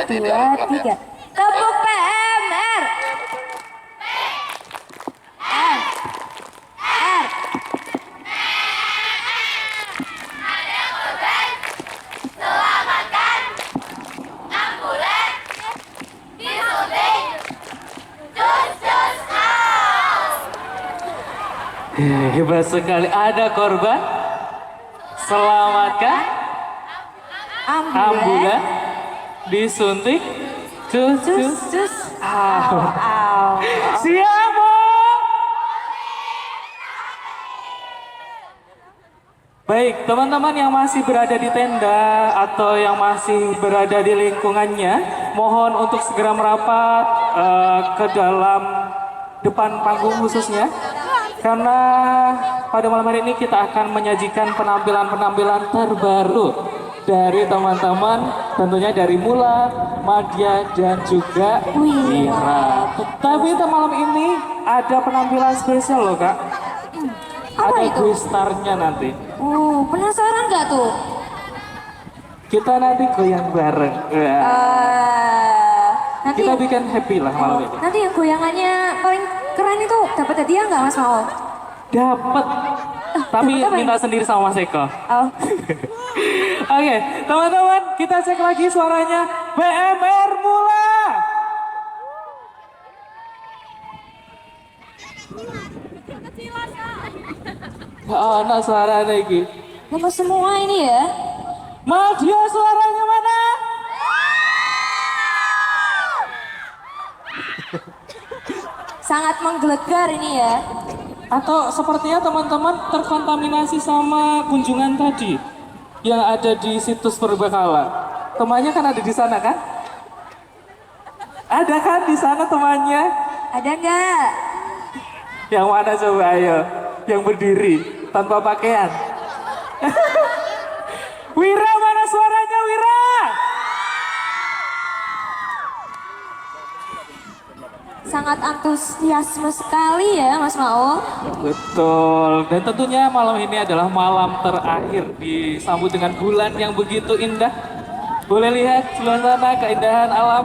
dua, tiga. Tepuk PMR. R. R. Hebat sekali. Ada korban. Selamatkan. Ambulan. Disuntik. Cus, cus. Cus. Au. Au. Siap, Bu. Baik, teman-teman yang masih berada di tenda atau yang masih berada di lingkungannya, mohon untuk segera merapat ke dalam depan panggung khususnya. Karena pada malam hari ini kita akan menyajikan penampilan-penampilan terbaru dari teman-teman, tentunya dari Mula, Madya, dan juga Wira. Tapi malam ini ada penampilan spesial loh, Kak. Apa Ada itu? quiz star-nya nanti. Penasaran nggak tuh? Kita nanti goyang bareng. Nanti Kita bikin happy lah malam ini. nanti yang goyangannya paling keren itu dapat hadiah nggak Mas Mao? Dapat. Tapi dapat apa minta sendiri sama Mas Eko. Oh. Oke, teman-teman, kita cek lagi suaranya. BMR Mula. Oh, anak suara lagi. Lepas semua ini ya. Madya suaranya mana? Sangat menggelegar ini ya. Atau sepertinya teman-teman terkontaminasi sama kunjungan tadi yang ada di situs Purbakala. Temannya kan ada di sana kan? Ada kan di sana temannya? Ada nggak? Yang mana coba ayo? Yang berdiri tanpa pakaian. Wira, mana suaranya Wira? Sangat antusiasme sekali ya Mas Mao. Betul. Dan tentunya malam ini adalah malam terakhir disambut dengan bulan yang begitu indah. Boleh lihat suasana keindahan alam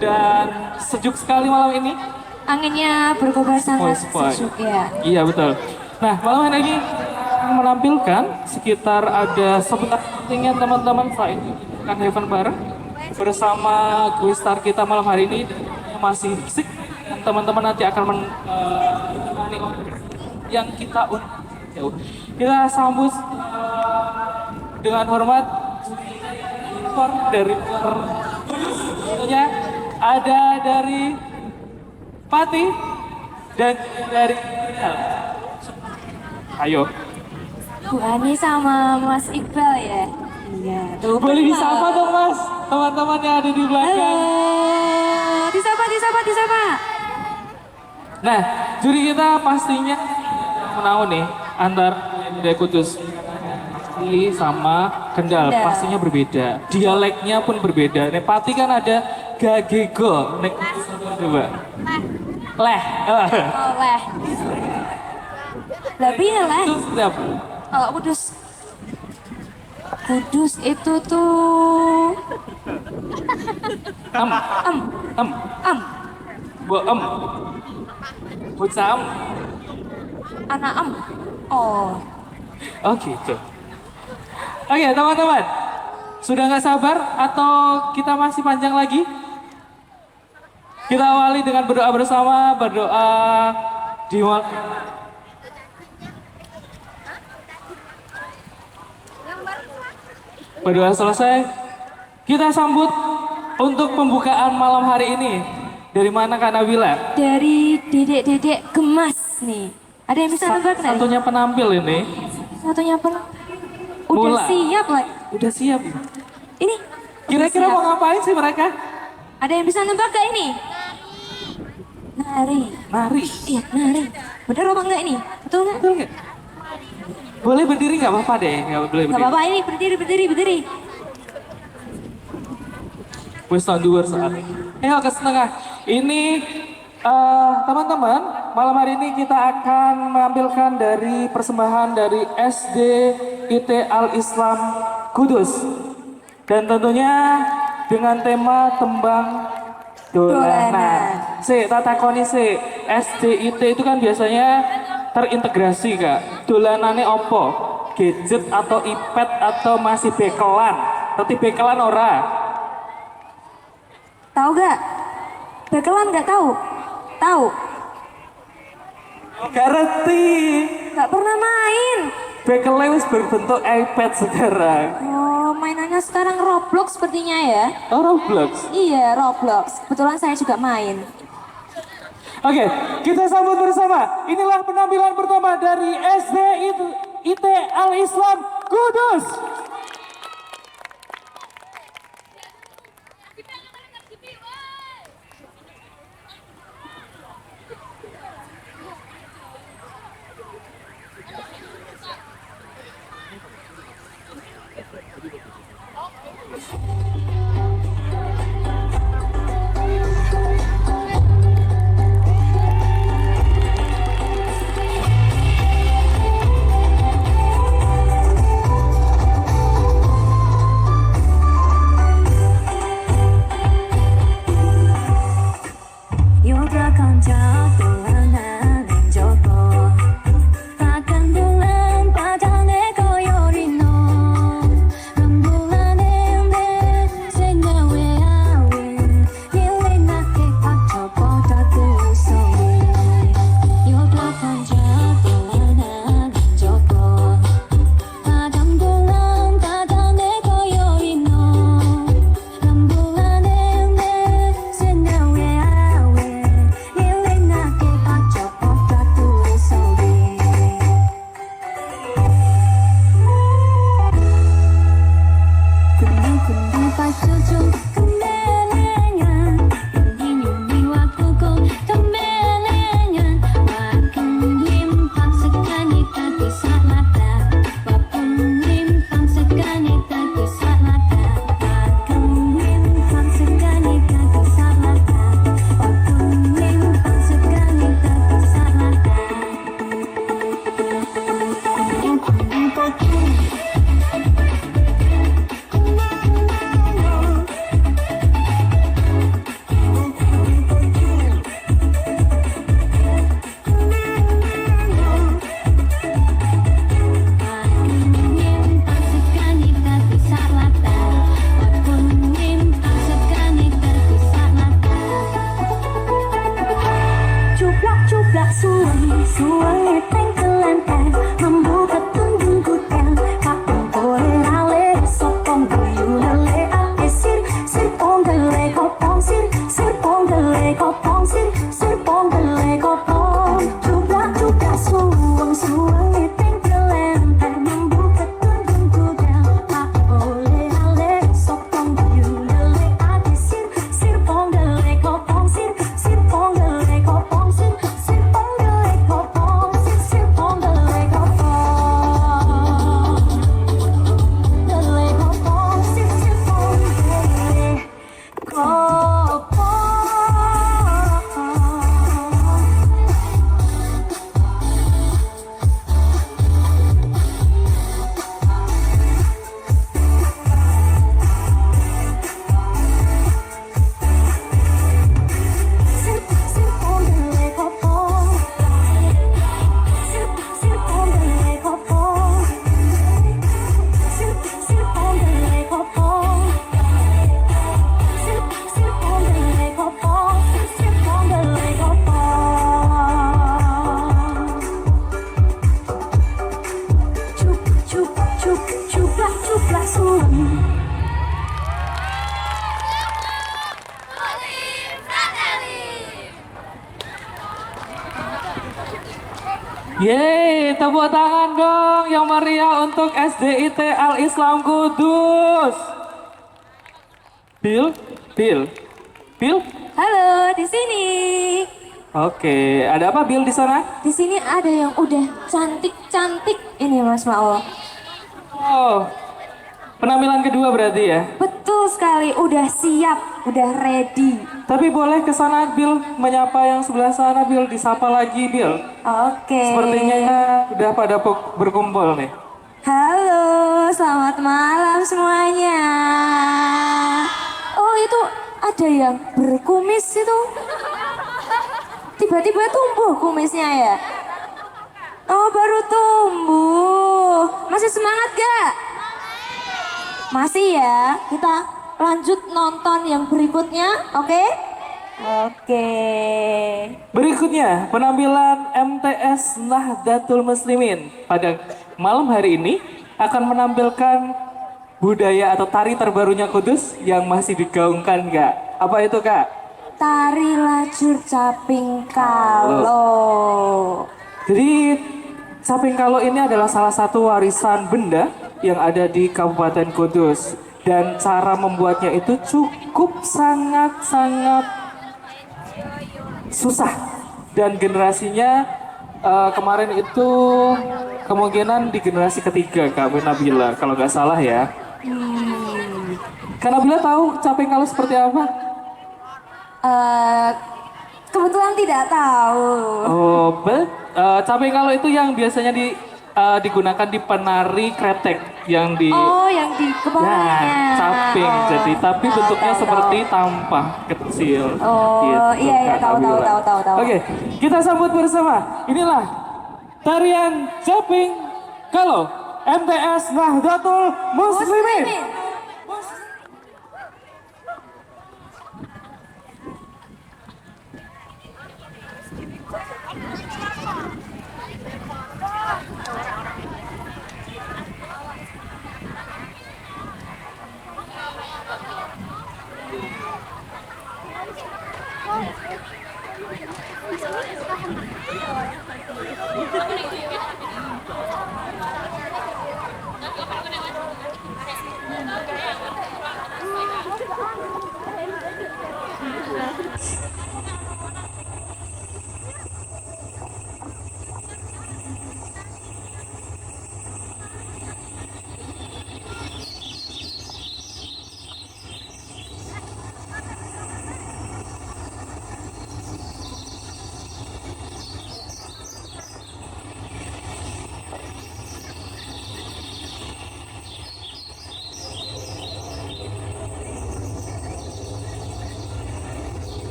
dan sejuk sekali malam ini. Anginnya berkobar sangat Sepoi-sepoi. sejuk ya. Iya betul. Nah malam hari ini menampilkan sekitar ada 11 settingan teman-teman saya akan Heaven bareng bersama quiz star kita malam hari ini yang masih fisik. Teman-teman nanti akan menemani yang kita kita sambut dengan hormat dari tentunya ada dari Pati dan dari ayo. Bu Ani sama Mas Iqbal ya. Iya. Tuh, Boleh disapa dong Mas, teman-teman yang ada di belakang. Halo. Disapa. Nah, juri kita pastinya menahu nih antar Dari Kudus sama Kendal Kendal. pastinya berbeda. Dialeknya pun berbeda. Nek Pati kan ada gagego. Nek coba. Leh. Oleh. Lebih leh. Itu sedap. Kalau Kudus. Kudus itu tuh Em. em. Em. Boem. Bucam. Anak em. Oh. Oh gitu. Oke teman-teman. Sudah nggak sabar atau kita masih panjang lagi? Kita awali dengan berdoa bersama. Berdoa di berdoa selesai. Kita sambut untuk pembukaan malam hari ini. Dari mana Kak Nabila? Dari dedek-dedek gemas nih. Ada yang bisa nebak nggak? Satunya penampil ini. Satunya apa? Udah Mula. siap lah. Udah siap. Ini. Kira-kira udah mau siap. ngapain sih mereka? Ada yang bisa nebak gak ini? Nari. Nari. Iya, nari. Bener apa enggak ini? Betul nggak? Betul nggak? Boleh berdiri nggak apa-apa deh, nggak boleh Gak berdiri. apa-apa ini, berdiri. Wes dua saat. Ayo ke setengah. Ini teman-teman, malam hari ini kita akan menampilkan dari persembahan dari SD IT Al Islam Kudus. Dan tentunya dengan tema tembang dolanan. Tak takoni SDIT itu kan biasanya terintegrasi Kak. Dolanane opo? Gadget atau iPad atau masih bekelan? Tapi bekelan ora? Tahu gak? Bekelan gak tahu? Tahu? Gak ngerti. Gak pernah main. Bekelan wis berbentuk iPad sekarang. Oh, mainannya sekarang Roblox sepertinya ya? Oh, Roblox. Iya, Roblox. Kebetulan saya juga main. Oke, kita sambut bersama. Inilah penampilan pertama dari SDIT Al-Islam Kudus. Yeay, tepuk tangan dong yang meriah untuk SDIT Al-Islam Kudus. Bill. Halo, di sini. Oke, ada apa Bill di sana? Di sini ada yang udah cantik-cantik ini Mas Mao. Oh, penampilan kedua berarti ya? Betul sekali, udah siap, udah ready. Tapi boleh ke sana Bill, menyapa yang sebelah sana Bill, disapa lagi Bill. Oke. Sepertinya ya udah pada berkumpul nih. Halo, selamat malam semuanya. itu ada yang berkumis itu. Tiba-tiba tumbuh kumisnya ya. Oh, baru tumbuh. Masih semangat gak? Masih ya. Kita lanjut nonton yang berikutnya, oke? Oke. Berikutnya penampilan MTS Nahdlatul Muslimin pada malam hari ini akan menampilkan budaya atau tari terbarunya Kudus yang masih digaungkan Kak. Apa itu Kak? Tari lajur caping kalo. Jadi caping kalo ini adalah salah satu warisan benda yang ada di Kabupaten Kudus dan cara membuatnya itu cukup sangat-sangat susah dan generasinya kemarin itu kemungkinan di generasi ketiga Kak Nabila kalau nggak salah ya. Kak Nabila tahu caping kalo seperti apa? Kebetulan tidak tahu. Oh, caping kalo itu yang biasanya digunakan di penari kretek yang di Oh, yang di kepalanya. ya, caping jadi tapi bentuknya seperti tampah kecil. Oh, Gitu, iya, Kak tahu. Nabila. Oke, kita sambut bersama. Inilah tarian caping kalo MTS Nahdlatul Muslimin.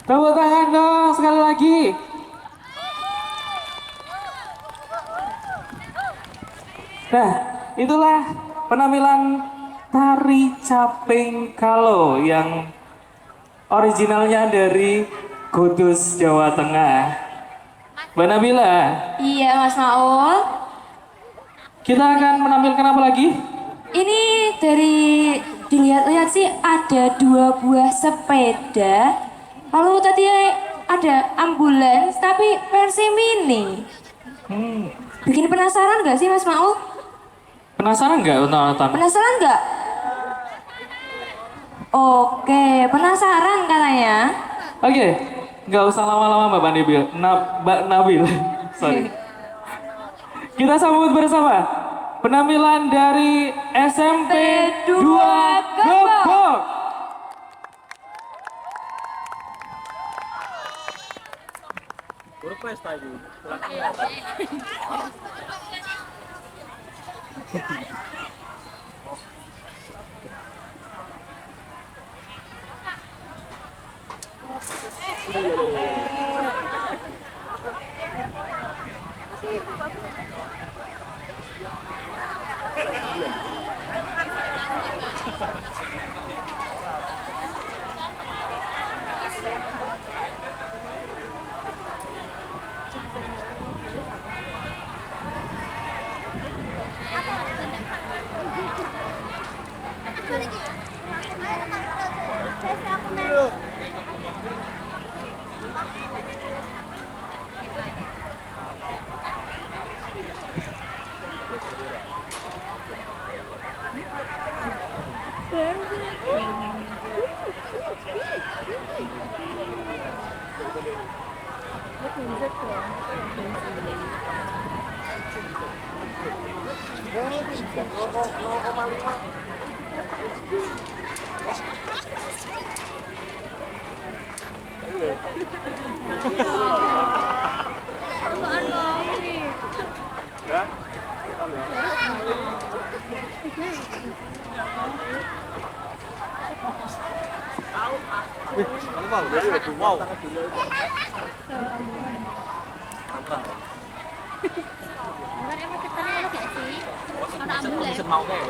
Tepuk tangan dong sekali lagi. Nah, itulah penampilan tari caping kalo yang originalnya dari Kudus, Jawa Tengah. Mbak Nabila, Iya Mas Maul. kita akan menampilkan apa lagi? Ini dari dilihat-lihat sih ada 2 buah sepeda. Lalu tadi ada ambulans tapi versi mini. Bikin penasaran gak sih Mas Maul? Penasaran nggak untuk nonton? Penasaran nggak? Oke, penasaran katanya. Oke, nggak usah lama-lama Mbak Nabil. Mbak Nabil, sorry. Kita sambut bersama penampilan dari SMP 2 Gebok. Wow. Mau kayak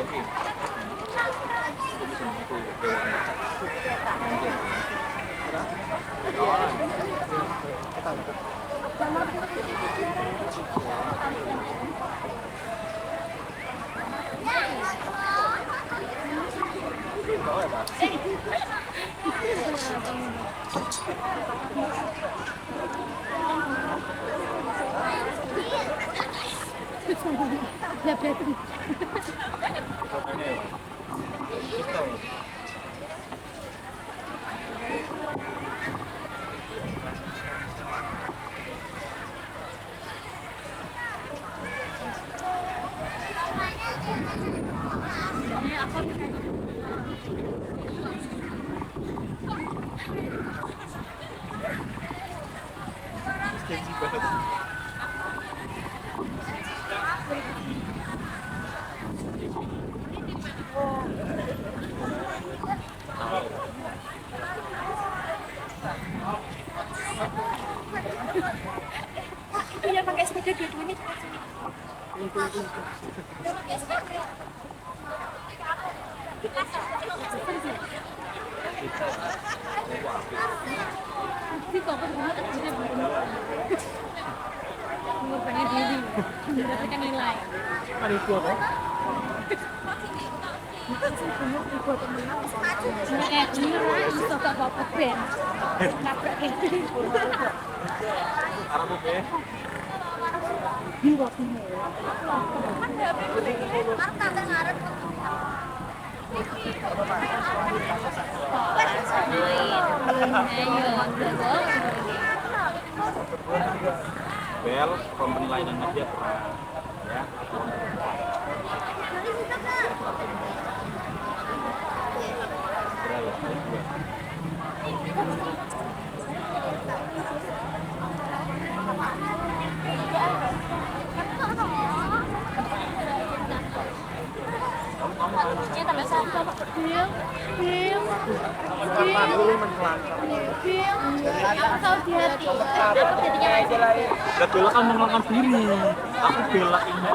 Iya pakai sepeda dua-duanya. Mendapatkan nilai. Kayak bener bisa gak bawa band. Nabrak kayak gini. Bel, penilaian aja ya. Gak bela kan mengelakkan diri. Aku bela ini.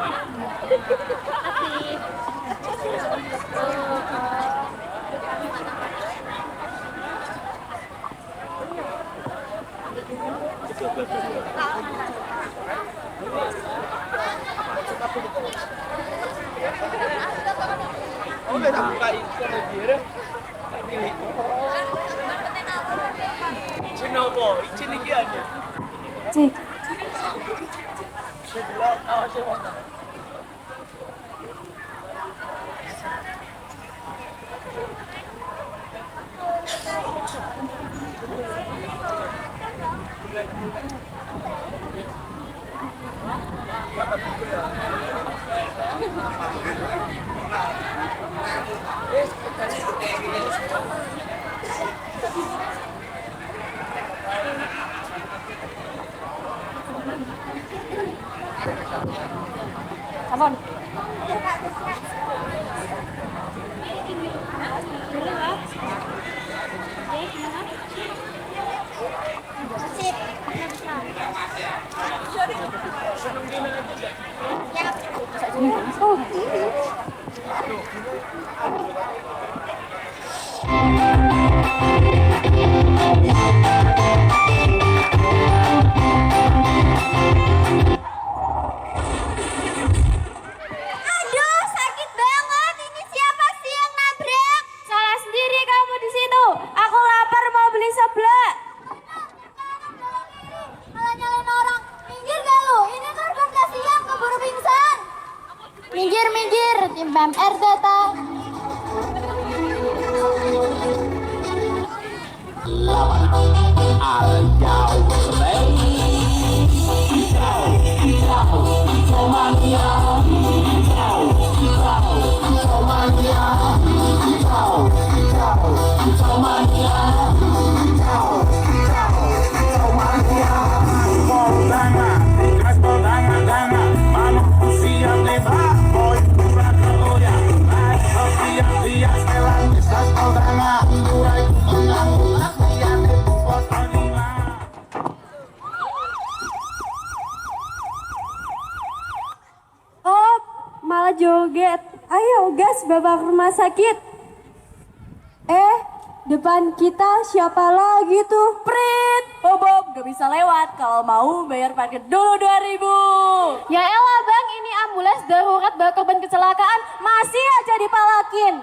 Cik. Sampun. Aduh, sakit banget. Ini siapa sih yang nabrak? Salah sendiri kamu di situ. Aku lapar mau beli seblak. Malah nyalain orang. Minggir gak lu? Ini korban kasihan keburu pingsan. Minggir, minggir. Tim BMR datang. Oh, malah joget. Ayo gas bawa ke rumah sakit. Depan kita siapa lagi tuh? Prit. Oh Bob, gak bisa lewat. Kalau mau bayar parkir dulu 2.000. Ya elah bang, ini ambulans darurat bawa korban kecelakaan. Masih aja dipalakin.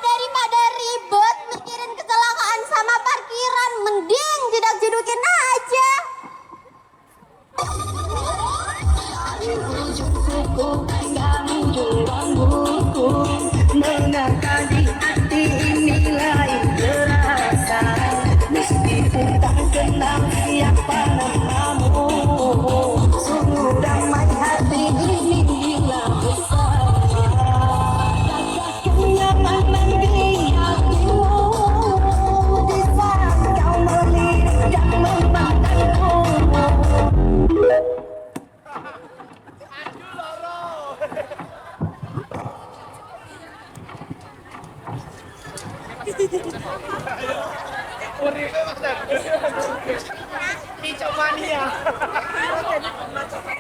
Daripada ribet mikirin kecelakaan sama parkiran, mending jedak-jedukin aja. Mengapa di hati ini lain terasa, meskipun tak kenal siapa namamu. Sungguh damai hati ini bila bersama, rasa kenyamanan di hatimu di saat kau melirik dan memandangku.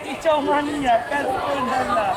Kicau mania kan sederhana.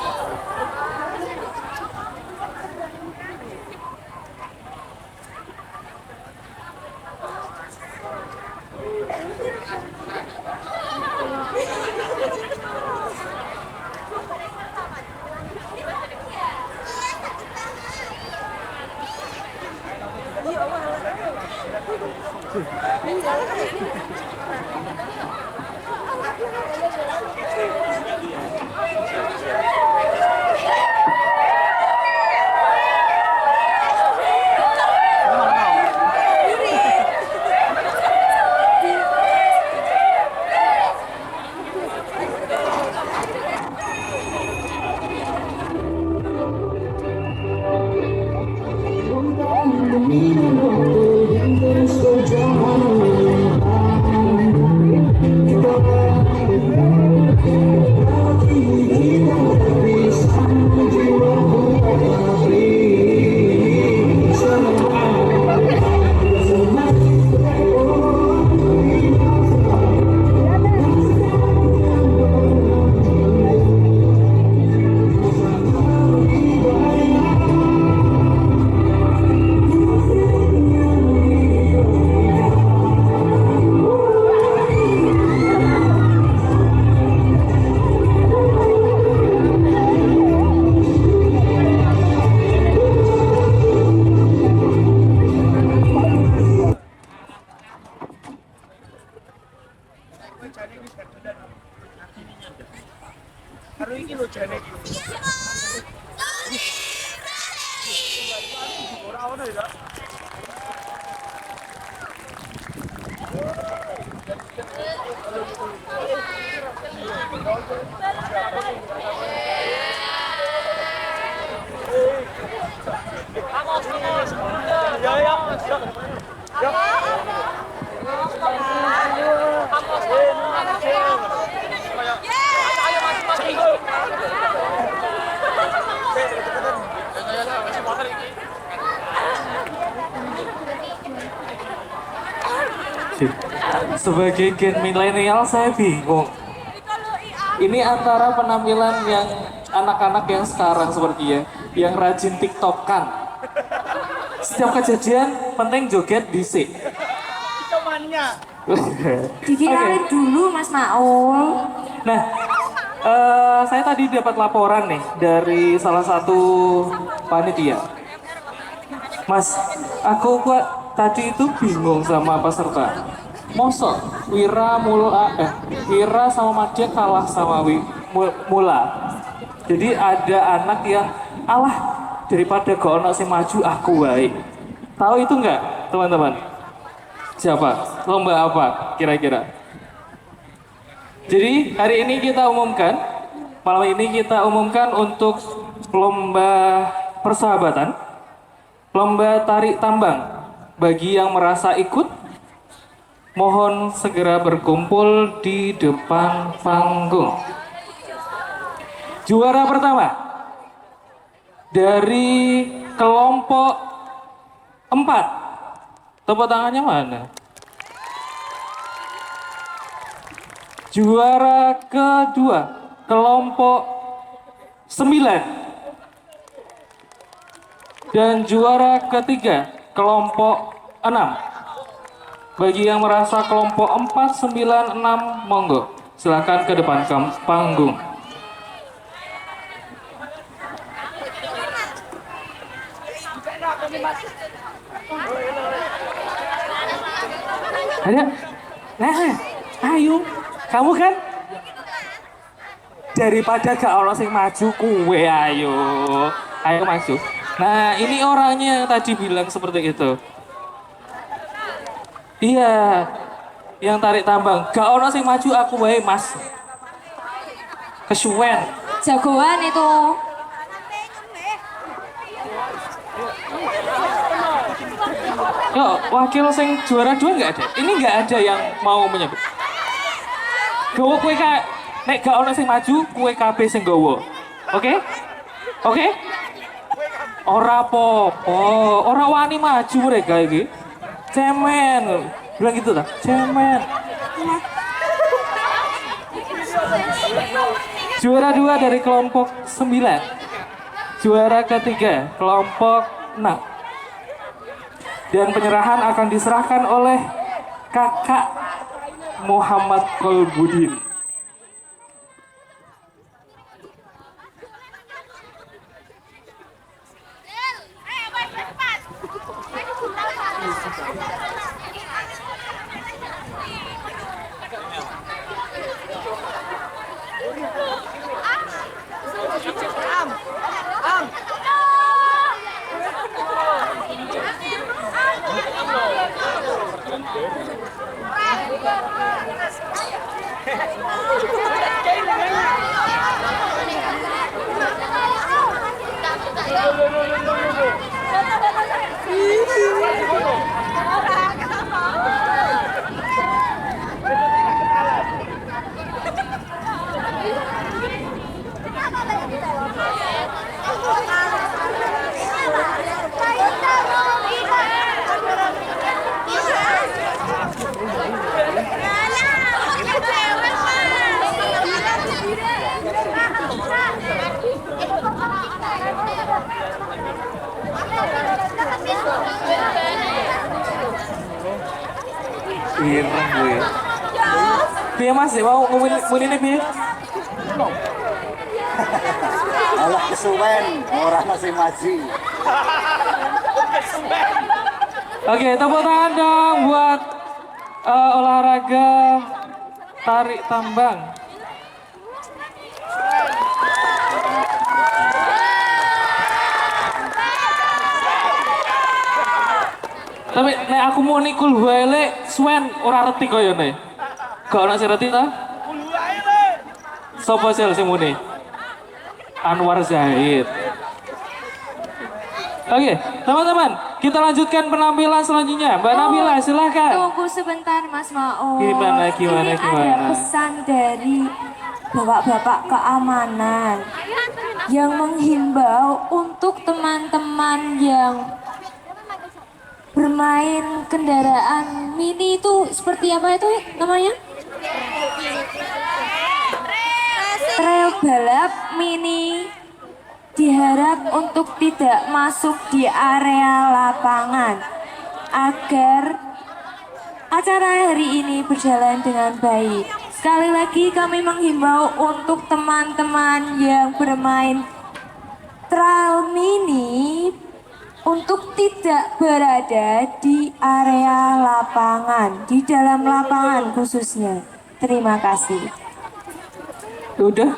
Sebagai gen milenial saya bingung. Ini antara penampilan yang anak-anak yang sekarang seperti ya, yang rajin tiktokan. Setiap kejadian penting joget dhisik. Temannya. Dikirain dulu Mas Maul. Nah, saya tadi dapat laporan nih dari salah satu panitia. Mas, aku kok tadi itu bingung sama peserta. Mosok Wira sama Madya kalah sama Mula. Jadi ada anak yang alah daripada gak ono sing maju aku wae. Tahu itu enggak, teman-teman? Siapa? Lomba apa kira-kira? Jadi hari ini kita umumkan, malam ini kita umumkan untuk lomba persahabatan, lomba tarik tambang. Bagi yang merasa ikut, mohon segera berkumpul di depan panggung. Juara pertama dari kelompok 4. Tepuk tangannya mana? Juara kedua, kelompok 9. Dan juara ketiga, kelompok 6. Bagi yang merasa kelompok 4, 9, 6, monggo. Silakan ke depan panggung. Ada? Nah, ayo. Kamu kan? Daripada gak ono sing maju kue, ayo. Ayo maju. Nah, ini orangnya tadi bilang seperti itu. Iya. Yang tarik tambang. Gak ono sing maju aku wae, Mas. Kesuwen. Jagoan itu. Yo, wakil sing juara 2 nggak ada. Ini nggak ada yang mau menyebut. Gowo kue nek gak ono sing maju, kue KB sing gowo. Oke? Oke? Ora popo, ora wani maju mereka iki. Cemen. Bilang gitu ta? Cemen. Juara 2 dari kelompok 9. Juara ketiga kelompok 6. Dan penyerahan akan diserahkan oleh Kakak Muhammad Kolbudin. Ireng gue. Piye Mas, mau ngomongin ini piye? Alah kesuwen, ora masih maju. Oke, tepuk tangan dong buat olahraga tarik tambang. Tapi nek aku mau nikul wae suwen ora reti koyo ne. Gak ono sing reti ta? Sopo sel sing muni? Anwar Zahid. Oke, teman-teman, kita lanjutkan penampilan selanjutnya. Mbak Nabila, silakan. Tunggu sebentar Mas Maul. Gimana? Ini ada pesan dari bapak-bapak keamanan yang menghimbau untuk teman-teman yang bermain kendaraan mini itu seperti apa itu namanya? Trail balap mini diharap untuk tidak masuk di area lapangan agar acara hari ini berjalan dengan baik. Sekali lagi kami menghimbau untuk teman-teman yang bermain trail mini untuk tidak berada di area lapangan, di dalam lapangan khususnya. Terima kasih. Udah?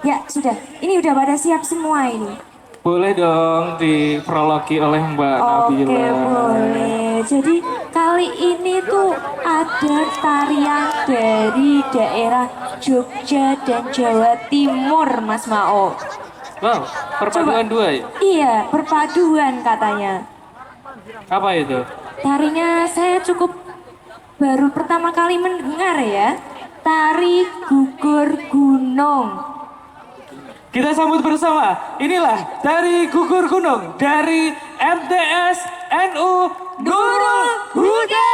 Ya, sudah. Ini udah pada siap semua ini. Boleh dong diprologi oleh Mbak Oke, Nabila. boleh. Jadi kali ini tuh ada tarian dari daerah Jogja dan Jawa Timur, Mas Mao. Wow, perpaduan dua ya? Iya, perpaduan katanya. Apa itu? Tarinya saya cukup baru pertama kali mendengar ya. Tari gugur gunung. Kita sambut bersama. Inilah Tari Gugur Gunung dari MTS NU Nurul Huda.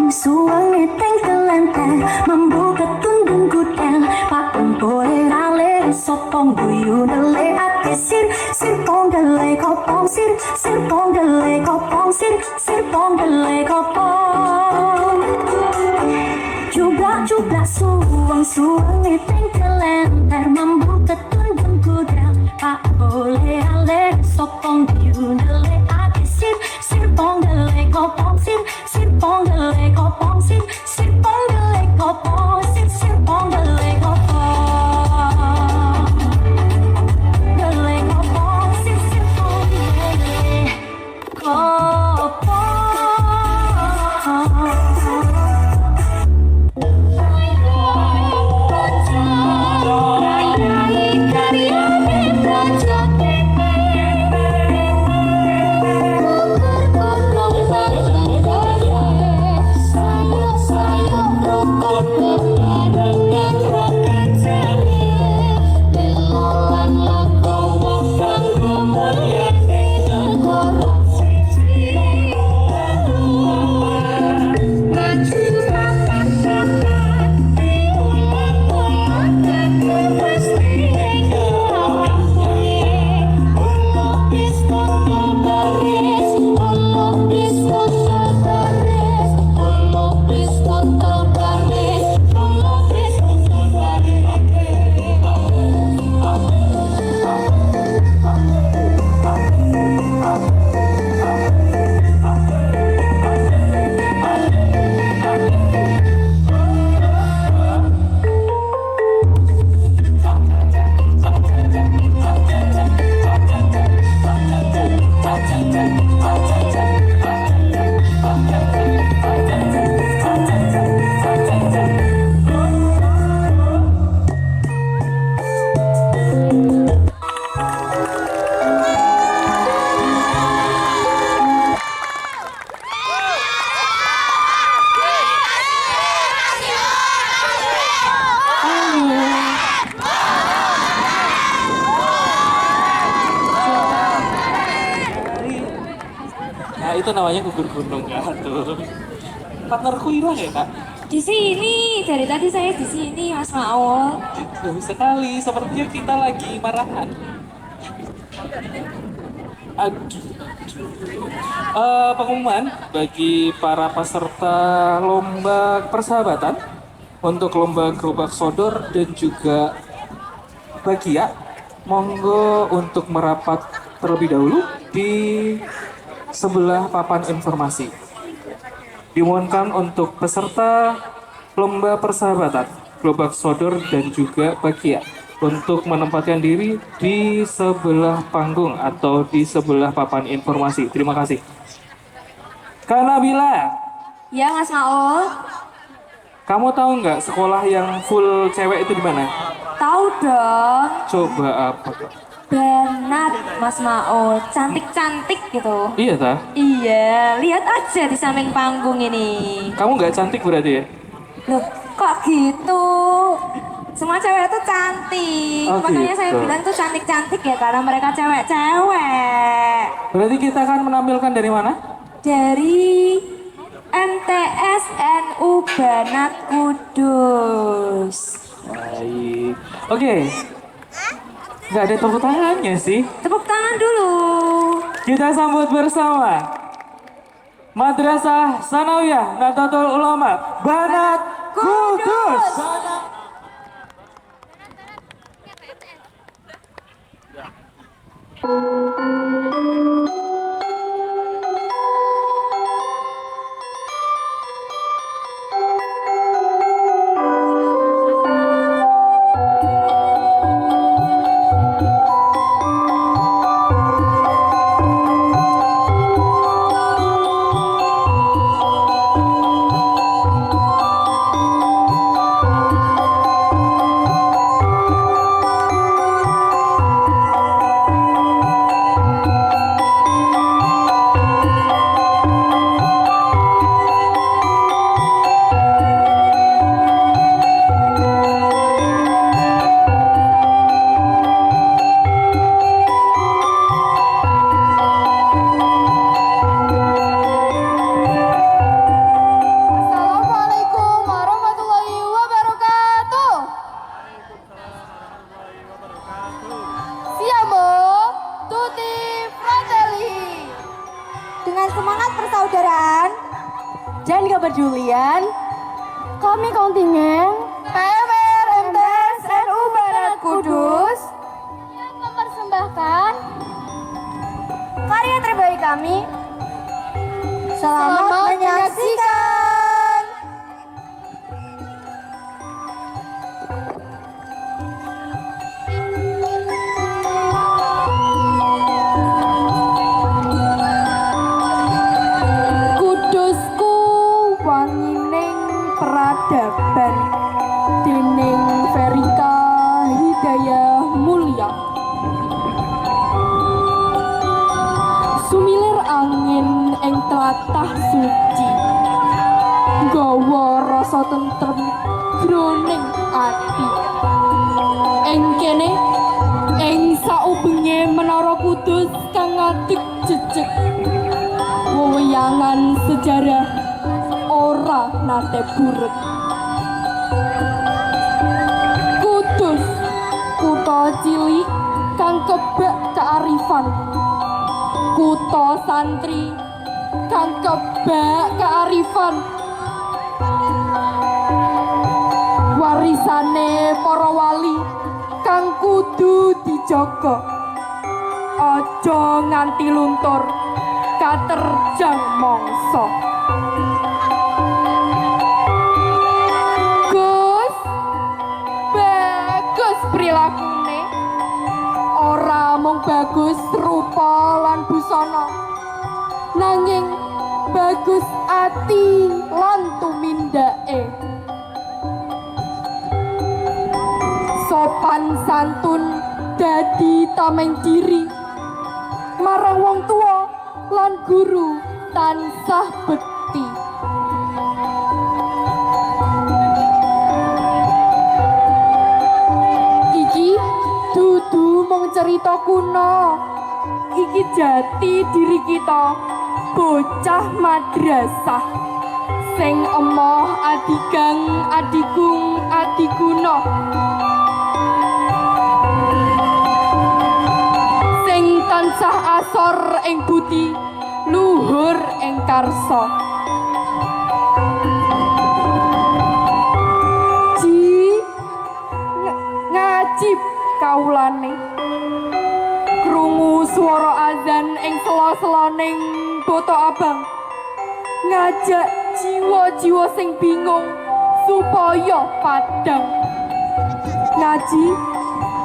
Suang neteng kelantan membuka tundung gudang pakun boleh rale sopong guyu nele ate sir pong dele kopong sir pong dele kopong sir pong dele kopong juga suang neteng kelantan membuka tundung gudang pak boleh rale sopong guyu nele ate sir pong dele kopong sir ponggele kopong sir ponggele kopong sir ponggele kopong gele kopong sir ponggele kopong. Nah itu namanya gugur gunung ya tuh. Partnerku hilang ya kak? Di sini, dari tadi saya di sini Mas Maul. Jauh sekali, sepertinya kita lagi marahan. Aduh. Pengumuman bagi para peserta lomba persahabatan untuk lomba gerobak sodor dan juga bagia, monggo untuk merapat terlebih dahulu di sebelah papan informasi. Dimohonkan untuk peserta lomba persahabatan, gerobak sodor dan juga bagia untuk menempatkan diri di sebelah panggung atau di sebelah papan informasi. Terima kasih. Kak Nabila, Ya Mas Maul, kamu tahu nggak sekolah yang full cewek itu di mana? tahu dong. Coba apa? Bernat Mas Maul, cantik-cantik gitu. Iya ta? Iya, lihat aja di samping panggung ini. Kamu nggak cantik berarti ya? Loh, kok gitu? Semua cewek itu cantik. Oh, Makanya saya gitu. bilang tuh cantik-cantik ya karena mereka cewek-cewek. Berarti kita akan menampilkan dari mana? Dari MTS NU Banat Kudus. Baik. Oke. Nggak ada tepuk tangannya sih. Tepuk tangan dulu. Kita sambut bersama Madrasah Sanawiyah Nahdlatul Ulama Banat Kudus. Assalamualaikum warahmatullahi wabarakatuh. Siamo tutti fratelli. Dengan semangat persaudaraan dan kepedulian, kami kontingen PMR MTS NU Banat Kudus yang mempersembahkan karya terbaik kami Selamat menyaksikan. Kudusku wangining peradaban dening Verika Hidayah Mulya. Sumilir angin ing tlatah suci, nggawa rasa tentrem jroning ati. Ing kene ing saubenge Menara Kudus kang ngadeg jejeg, wewiyangan sejarah ora nate buruk. Kudus, kutha cilik kang kebak kearifan, kutha santri kang kebak kearifan, warisane para wali kang kudu dijaga, aja nganti luntur katerjang mangsa. Gus, bagus prilakune, ora mung bagus rupa lan busana, nanging bagus ati lan tumindake. Sopan santun dadi tameng diri marang wong tua lan guru tansah bekti. Iki dudu mung cerita kuno, iki jati diri kita, bocah madrasah sing emoh adigang adigung adiguna, sing tansah asor ing budi, luhur ing karsa. Ngajib kaulane, krungu swara azan ing sela-selaning boto abang, ngajak jiwa-jiwa sing bingung supaya padang. Ngaji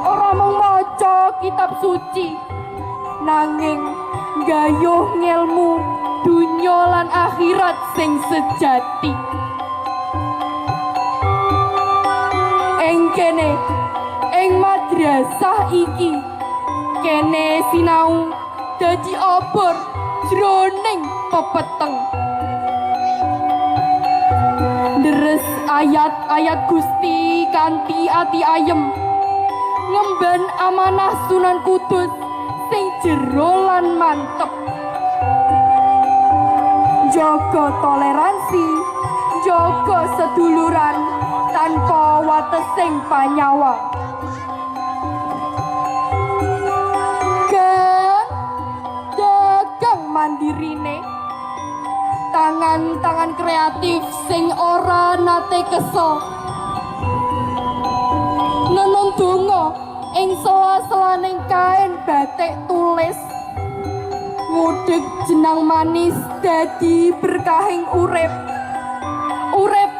ora mung maca kitab suci, nanging gayuh ngelmu dunya lan akhirat sing sejati. Ing kene ing madrasah iki kene sinau dadi obor jroning pepeteng, deres ayat-ayat Gusti kanthi ati ayem, ngemban amanah Sunan Kudus sing jero lan mantep, jaga toleransi, jaga seduluran tanpa watesing panyawa. Dagang mandirine, tangan-tangan kreatif sing ora nate kesel, nenun donga ing sela-selaning kain batik tulis, ngudeg jenang manis dadi berkahing urip. Urip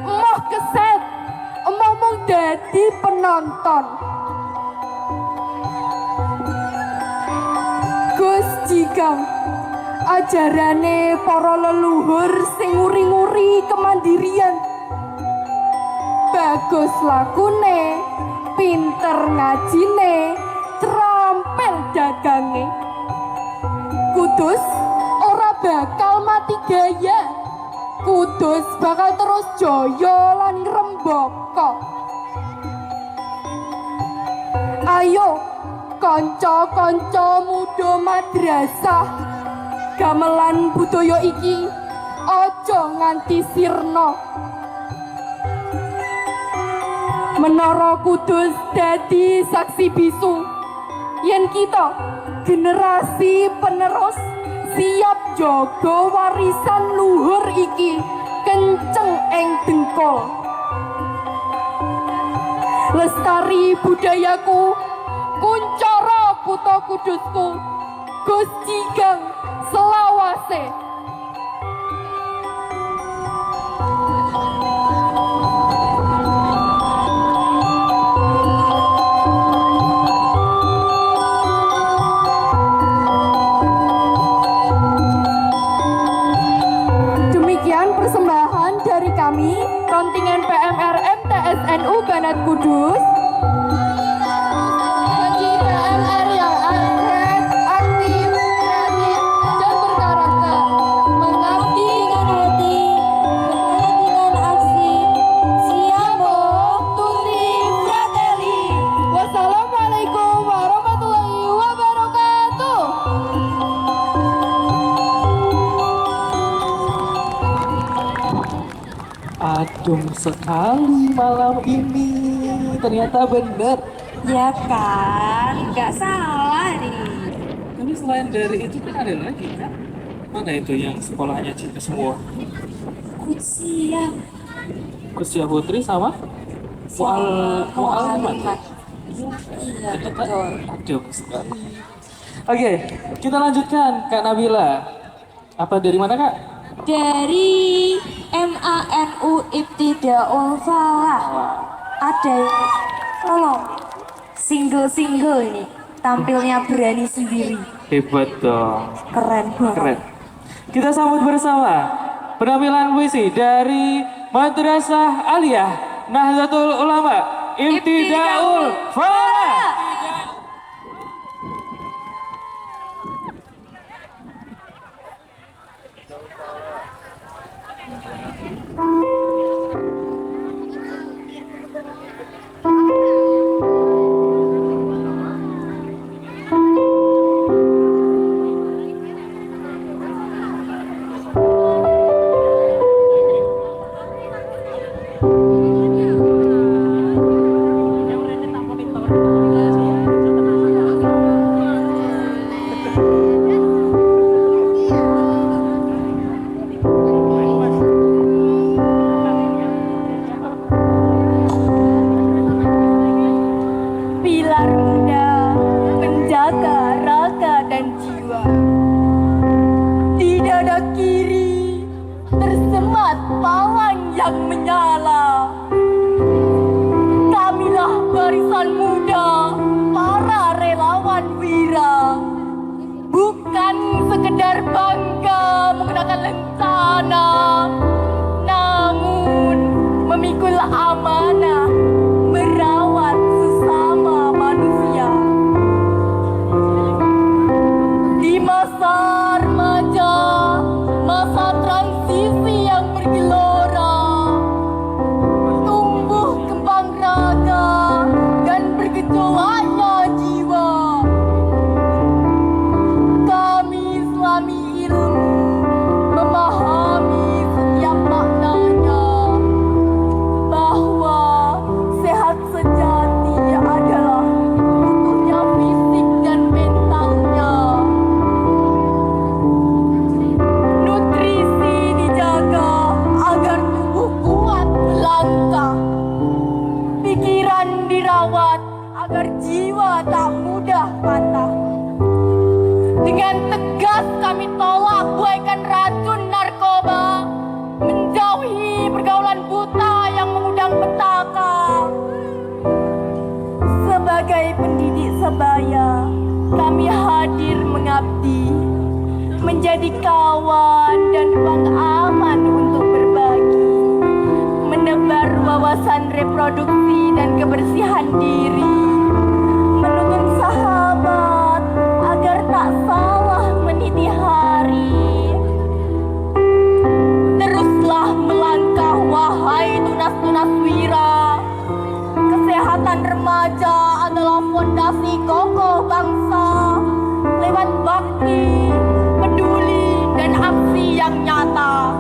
emoh keset, emoh mung dadi penonton. Gus Jigang, ajarane para leluhur sing nguri-nguri kemandirian, bagus lakune, pinter ngajine, terampil dagange. Kudus ora bakal mati gaya, Kudus bakal terus jaya lan ngrembaka. Ayo kanca-kanca muda madrasah, gamelan budaya iki aja nganti sirna. Menara Kudus dadi saksi bisu yen kita generasi penerus siap jaga warisan luhur iki kenceng ing dengkul. Lestari budayaku, kuncara kutha Kudusku, Gus Jigang selawase. persembahan dari kami, kontingen PMRM TSNU Banat Kudus, bagi PMR yang aktif, kreatif, dan berkarakter, mengabdi dengan hati, berani dengan aksi, siamo, tutti, fratelli. Wassalamualaikum warahmatullahi wabarakatuh. Adem sekali malam ini. Ternyata benar. Ya kan, nggak salah nih. Tapi selain dari itu kan ada lagi kan? Mana itu yang sekolahnya cinta semua? Kuciya. Kusya Putri sama Mu'alimat. Iya, Ternyata betul. adem sekali. Oke, kita lanjutkan Kak Nabila. Apa dari mana Kak? Dari MANU Ibtidaul Falah. Ada yang tolong single ini tampilnya berani sendiri, Hebat dong. keren banget. Keren. Kita sambut bersama penampilan puisi dari Madrasah Aliyah Nahdlatul Ulama Ibtidaul Falah. Pilar muda penjaga raga dan jiwa. Di dada kiri tersemat palang yang menyala. Kamilah barisan muda, para relawan wira. Bukan sekedar bangga menggunakan lencana, namun memikul amanah merawat sesama manusia. Di masa remaja, masa transisi yang bergelora, tumbuh kembang raga dan bergejolaknya jiwa. Kami selami ilmu memahami setiap maknanya, bahwa sehat sejati adalah utuhnya fisik dan mentalnya. Nutrisi dijaga agar tubuh kuat melangkah. Pikiran dirawat agar jiwa tak mudah patah. Dengan tegas kami tolak buaikan racun narkoba, menjauhi pergaulan buta yang mengundang petaka. Sebagai pendidik sebaya, kami hadir mengabdi, menjadi kawan dan ruang aman untuk berbagi, menebar wawasan reproduksi dan kebersihan diri, menuntun sahabat agar tak salah meniti hari. Teruslah melangkah wahai tunas-tunas wira. Kesehatan remaja adalah fondasi kokoh bangsa. Lewat bakti, peduli, dan aksi yang nyata,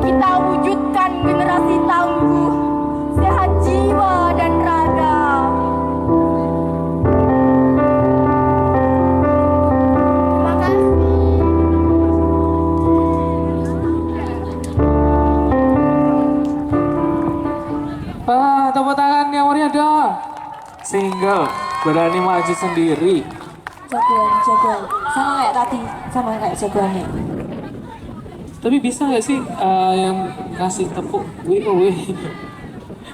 kita wujudkan generasi tangguh, sehat jiwa dan raga. Terima kasih. Tepuk tangan yang meriah dong. Single, berani maju sendiri. Jagoan. Sama kayak tadi, sama kayak jagoannya. Tapi bisa nggak sih yang kasih tepuk WOW?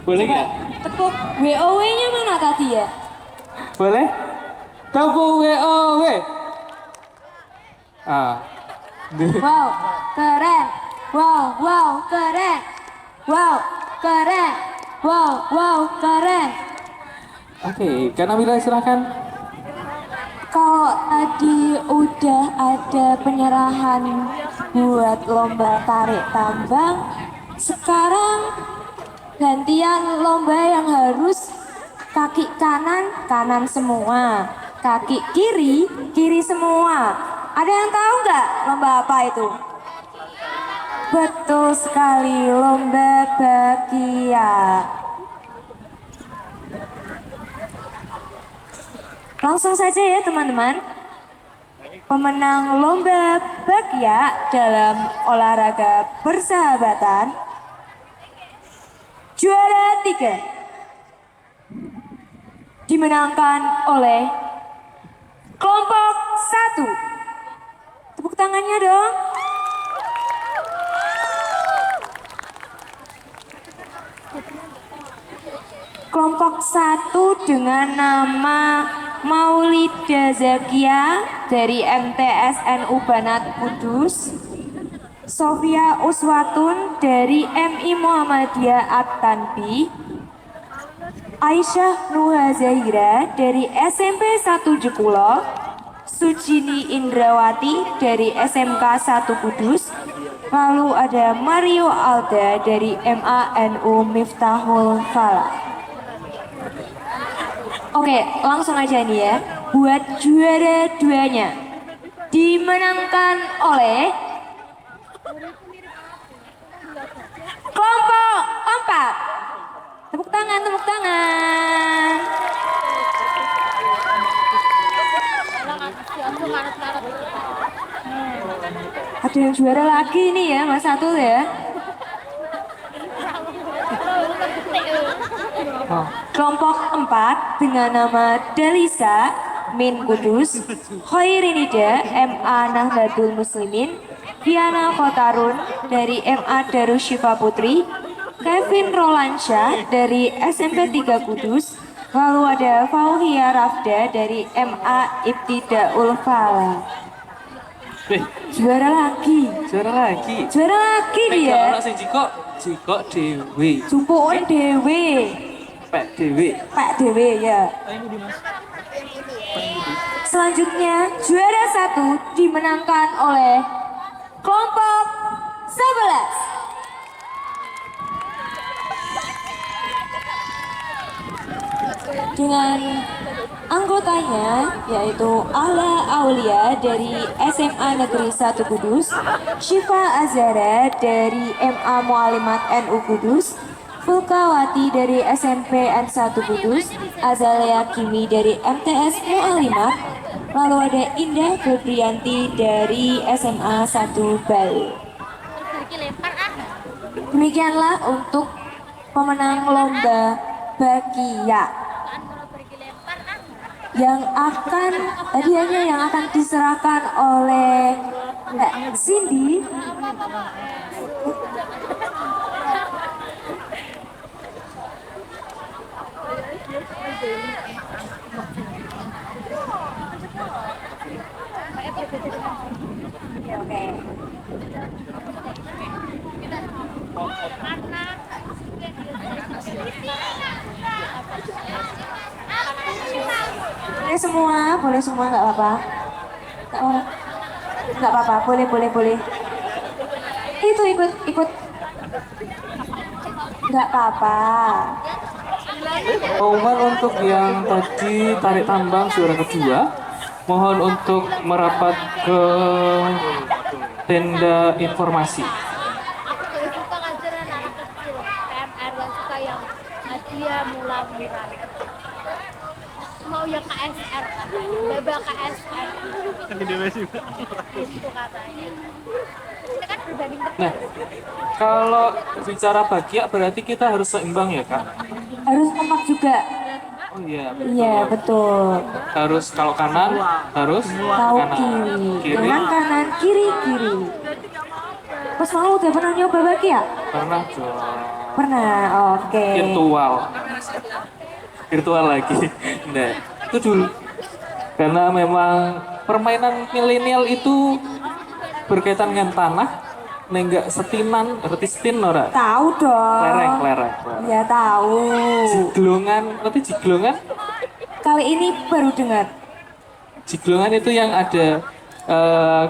Boleh nggak? Tepuk WOW-nya mana tadi ya? Boleh? Tepuk WOW. Ah. Wow, keren. Wow, wow, keren. Wow, keren. Wow, wow, keren. Oke, Kak Nabila silakan. Kalau tadi udah ada penyerahan buat lomba tarik tambang, sekarang gantian lomba yang harus kaki kanan, kanan semua. Kaki kiri, kiri semua. Ada yang tahu nggak lomba apa itu? Betul sekali, lomba bakia. Langsung saja ya teman-teman. Pemenang lomba bakia dalam olahraga persahabatan juara 3 dimenangkan oleh kelompok 1. Tepuk tangannya dong. Kelompok 1 dengan nama Maulida Zakia dari MTSNU Banat Kudus, Sofia Uswatun dari MI Muhammadiyah At-Tanbi, Aisyah Nuha Zahira dari SMP 1 Jekulo, Sujini Indrawati dari SMK 1 Kudus, lalu ada Mario Alda dari MANU Miftahul Falah. Oke, langsung aja nih ya. Buat juara 2-nya dimenangkan oleh kelompok 4. Tepuk tangan, tepuk tangan. Ada yang juara lagi nih ya, Mas Satul ya. Kelompok 4 dengan nama Delisa Min Kudus, Khairinida MA Nahdlatul Muslimin, Diana Kotarun dari MA Darus Syifa Putri, Kevin Rolansyah dari SMP 3 Kudus, lalu ada Fauhia Rafda dari MA Ibtidaul Falah. Juara lagi. Juara lagi. Juara lagi dia. Kalau sing Ciko Dewi. Jumpuun Dewi. Pak Dewi. Pak Dewi ya. Selanjutnya juara 1 dimenangkan oleh kelompok 11. Dengan anggotanya yaitu Ala Aulia dari SMA Negeri 1 Kudus, Syifa Azara dari MA Mualimat NU Kudus, Fulkawati dari SMP N1 Kudus, Azalia Kimi dari MTS Mualimat, lalu ada Indah Febrianti dari SMA 1 Bali. Demikianlah untuk pemenang lomba bakia yang akan hadiahnya yang akan diserahkan oleh Mbak Cindy. Oke. Boleh semua nggak apa-apa. Nggak apa-apa, boleh. Itu ikut. Nggak apa-apa. Pengumuman untuk yang tadi tarik tambang juara kedua, mohon untuk merapat ke tenda informasi. Mau yang KSR, beba KSR. Itu katanya. Itu kan berbanding terbalik. Nah, kalau bicara bakia berarti kita harus seimbang ya Kak? Harus kompak juga. Oh iya, betul. Iya betul. Harus kalau kanan harus Tahu kanan, kiri. Kanan kiri. Mas mau udah pernah nyoba bakia? Pernah dong. Pernah, oke. Virtual lagi. Nah, itu dulu. Karena memang permainan milenial itu berkaitan dengan tanah, nenggak setinan, ngerti setin ora? Tahu dong. Lereng. Ya tahu. Jiglongan, ngerti jiglongan? Kali ini baru dengar. Jiglongan itu yang ada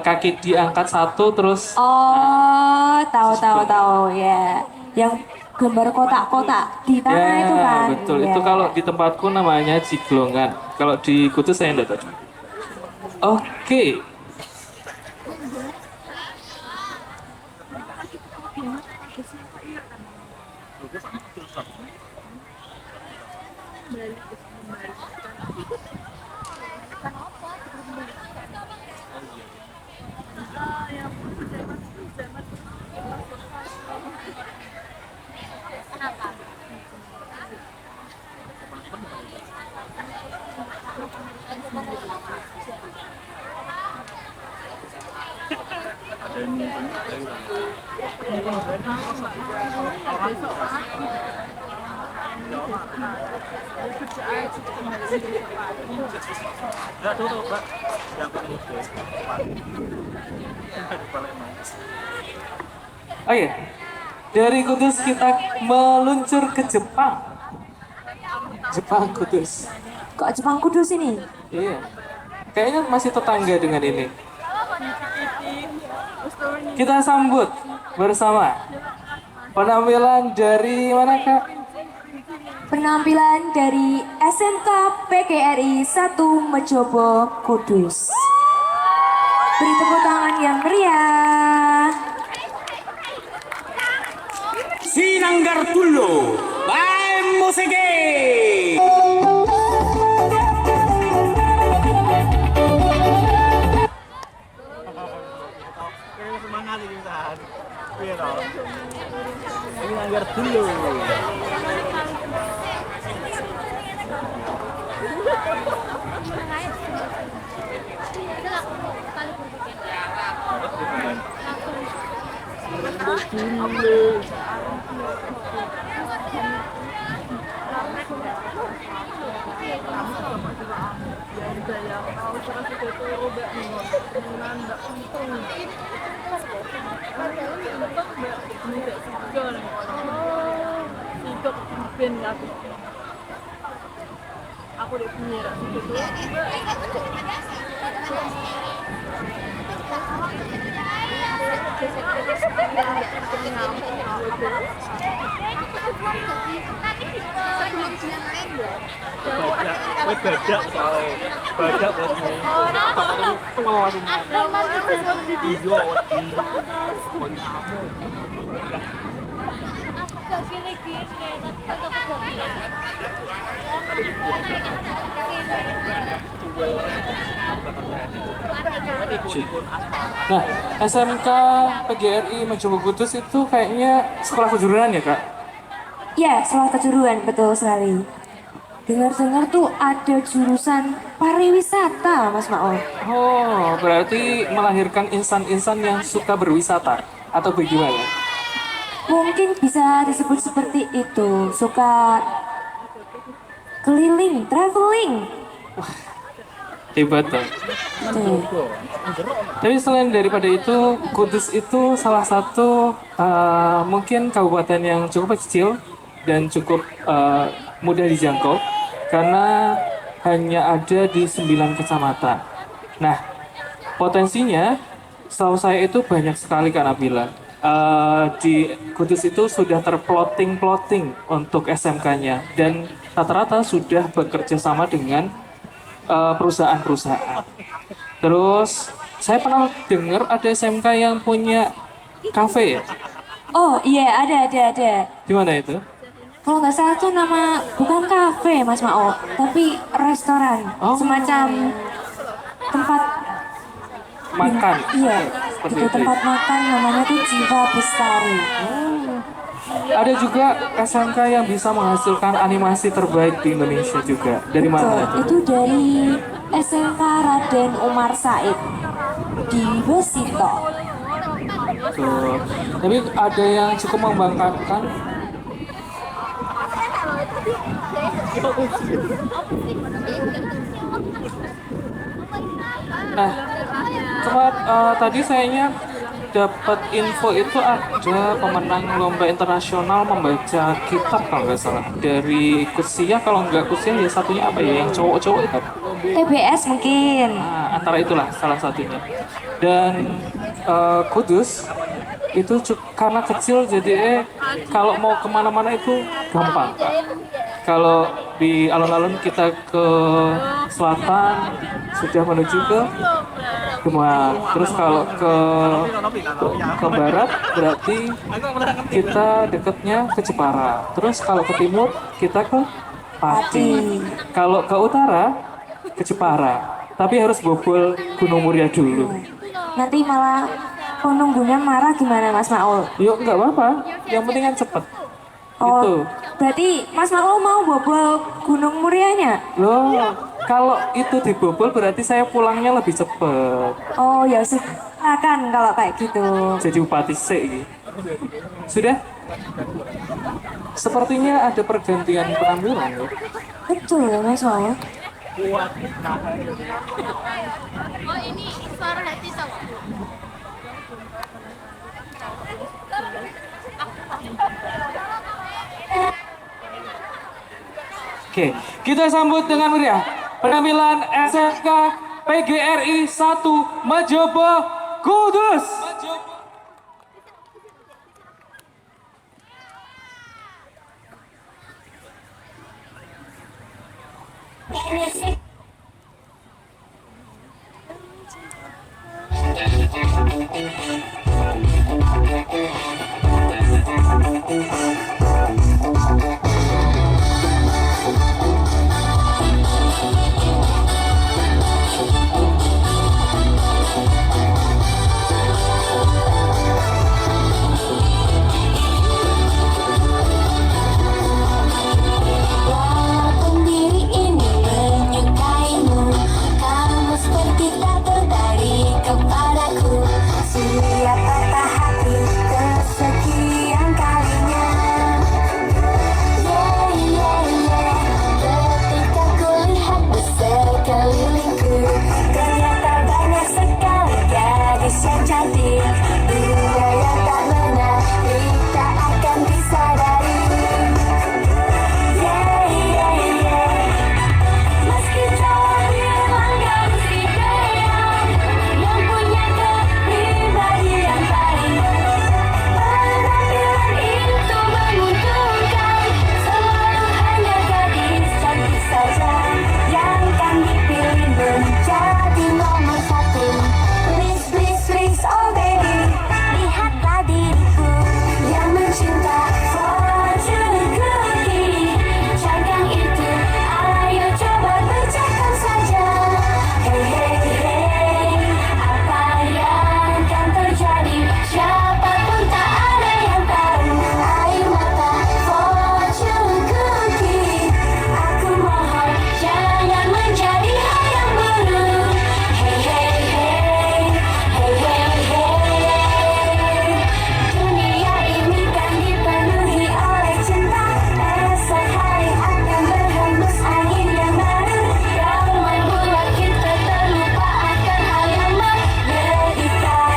kaki diangkat satu terus Oh, tahu ya. Yang gambar kotak-kotak di tanah ya itu kan. betul Ya. itu kalau di tempatku namanya jiglongan. Kalau di Kudus saya enggak tahu. Oke. Oh iya, dari Kudus kita meluncur ke Jepang. Jepang Kudus. Kok Jepang Kudus ini? Iya, kayaknya masih tetangga dengan ini. Kita sambut bersama penampilan dari mana Kak? Penampilan dari SMK PGRI 1 Mejobo Kudus. Beri tepuk tangan yang meriah. Sinanggar dulu. Bye musike. Semangat ini San. Iya dong. Sinanggar dulu. Aku udah punya gitu. Badak soalnya. Badak bosnya. Nah, SMK PGRI Mejobo Kudus itu kayaknya sekolah kejuruan ya Kak? Ya, sekolah kejuruan, betul sekali. Dengar-dengar tuh ada jurusan pariwisata, Mas Mao. Oh, berarti melahirkan insan-insan yang suka berwisata atau bagaimana? Mungkin bisa disebut seperti itu, suka keliling, traveling. Hebat dong. Tuh. Tapi selain daripada itu, Kudus itu salah satu mungkin kabupaten yang cukup kecil dan cukup mudah dijangkau karena hanya ada di 9 kecamatan. Nah, potensinya setahu saya itu banyak sekali Kak Nabila. Di Kudus itu sudah terplotting untuk SMK-nya dan rata-rata sudah bekerja sama dengan perusahaan-perusahaan. Terus saya pernah dengar ada SMK yang punya kafe ya? Oh iya, ada. Di mana itu? Kalau nggak salah tuh nama bukan kafe, Mas Mao, tapi restoran, Oh. semacam tempat Makan. iya, Seperti itu itu. tempat makan namanya tuh Jiwa Bestari. Ada juga SMK yang bisa menghasilkan animasi terbaik di Indonesia juga. Dari mana itu? Itu dari SMK Raden Umar Said di Besito. Tuh. Tapi ada yang cukup membanggakan. Nah, tadi sayangnya dapat info itu ada pemenang lomba internasional membaca kitab kalau nggak salah dari Kusiah, kalau nggak Kusiah ya satunya apa ya yang cowok-cowok itu. TBS mungkin. Nah, antara itulah salah satunya. Dan Kudus itu karena kecil jadi kalau mau kemana-mana itu gampang. Kalau di alun-alun kita ke selatan sudah menuju ke Demak. Terus kalau ke barat berarti kita dekatnya ke Jepara. Terus kalau ke timur kita ke Pati. Kalau ke utara ke Jepara. Tapi harus bobol Gunung Muria dulu. Nanti malah penunggunya marah gimana Mas Maul? Yuk nggak apa-apa. Yang penting kan cepet. Oh, Itu. berarti Mas Maul mau bobol Gunung Murianya? Loh, kalau itu dibobol berarti saya pulangnya lebih cepet. Oh ya silakan kalau kayak gitu. Jadi bupati sih. Sudah? Sepertinya ada pergantian penampilan ya. Betul ya Mas Maul. Oh ini suara hati tahu. Oke, kita sambut dengan meriah penampilan SMK PGRI 1 Majobo Kudus. Walaupun diri ini menyukaimu, kamu seperti tak tertarik kepadaku. Siap patah hati kesekian kalinya. Yeah, yeah, yeah. Ketika kulihat di sekelilingku, ternyata banyak sekali gadis yang cantik. Dunia yang tak menarik tak akan disadari. Yeah, yeah, yeah. Meski cowok bilang gadis ideal yang punya kepribadian paling penampilan itu menguntungkan. Selalu hanya gadis cantik saja yang kan dipilih menjadi nomor satu. Please, please, please, oh baby, lihatlah diriku yang mencinta fortune cookie. Cangkang itu, ayo coba pecahkan saja. Hey, hey, hey, apa yang akan terjadi? Siapapun tak ada yang tahu. Air mata fortune cookie, aku mohon jangan menjadi hal yang buruk. Hey, hey, hey, hey, hey, hey. Dunia ini kan dipenuhi oleh cinta. Esok hari akan berhembus angin yang baru. Yang membuat kita terlupa akan hal yang menyedihkan.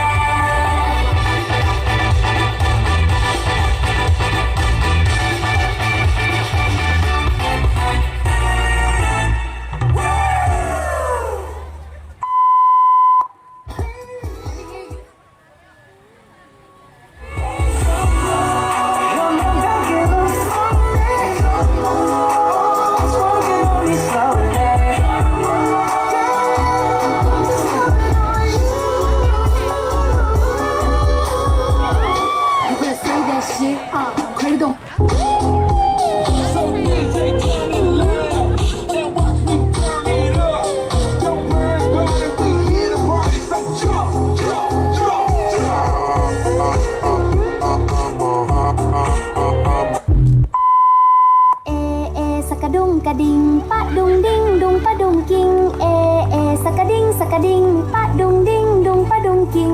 Sakadung kading pak dung ding dung pa dung king sakading sakading pak dung ding dung pa dung king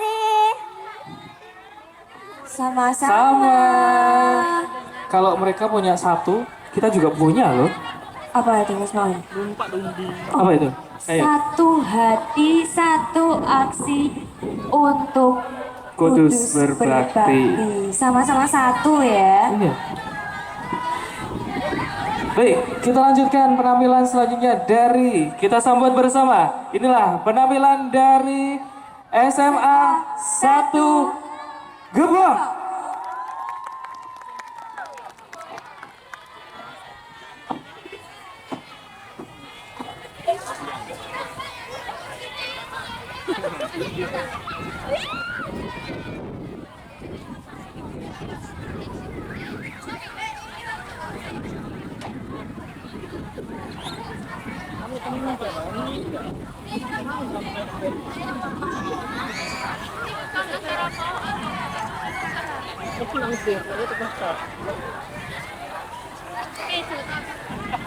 kasih. Sama-sama. Sama. Kalau mereka punya satu, kita juga punya loh. Apa itu Mas Maun? Apa itu? Ayo. Satu hati, satu aksi untuk Kudus berbakti. Sama-sama satu ya. Iya. Baik, kita lanjutkan penampilan selanjutnya dari kita sambut bersama. Inilah penampilan dari SMA 1 Gebang.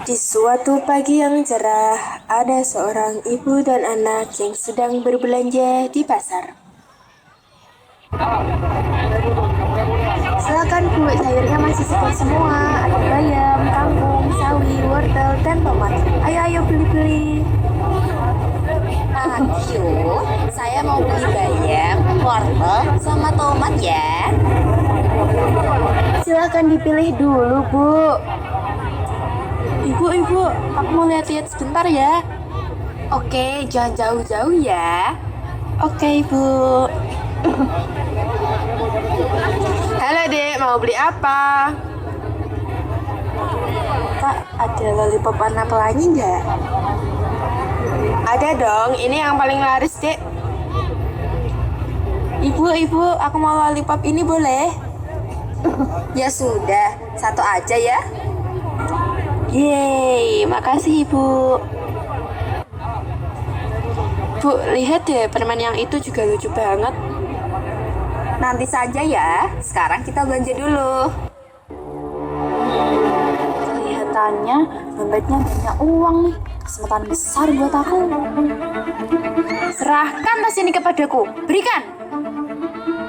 Di suatu pagi yang cerah, ada seorang ibu dan anak yang sedang berbelanja di pasar. Silakan Bu, sayurnya masih segar semua. Ada bayam, kangkung, sawi, wortel, dan tomat. Ayo beli-beli. Ayo, saya mau beli bayam, wortel, sama tomat ya. Silakan dipilih dulu, Bu. Ibu, aku mau lihat-lihat sebentar ya. Oke, jangan jauh-jauh ya. Oke, Ibu. Halo, Dek, mau beli apa? Kak, ada lollipop warna pelangi nggak? Ada dong, ini yang paling laris, Dek. Ibu, aku mau lollipop ini boleh? Ya sudah, satu aja ya. Yeay, makasih Ibu. Bu, lihat deh, permen yang itu juga lucu banget. Nanti saja ya, sekarang kita belanja dulu. Kelihatannya dompetnya banyak uang nih. Kesempatan besar buat aku. Serahkan tas ini kepadaku, berikan.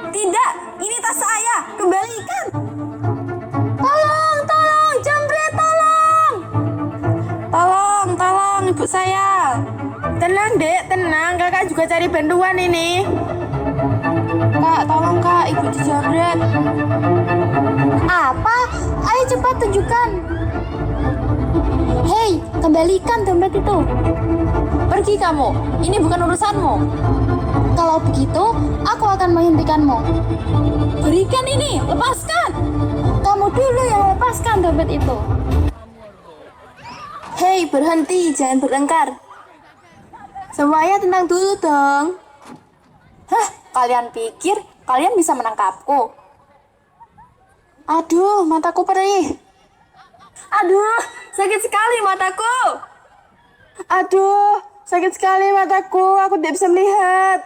Tidak, ini tas saya, kembalikan. Tolong, jambret, tolong, ibu saya. Tenang, Dek, tenang, kakak juga cari bantuan ini. Kak, tolong Kak, ibu dijamret. Apa? Ayo cepat tunjukkan. Hei, kembalikan dompet itu. Pergi kamu, ini bukan urusanmu. Kalau begitu, aku akan menghentikanmu. Berikan ini, lepaskan. Kamu dulu yang lepaskan dompet itu. Hei, berhenti, jangan bertengkar. Semuanya tenang dulu dong. Hah, kalian pikir kalian bisa menangkapku? Aduh, mataku perih. Aduh, sakit sekali mataku. Aduh, sakit sekali mataku. Aku tidak bisa melihat.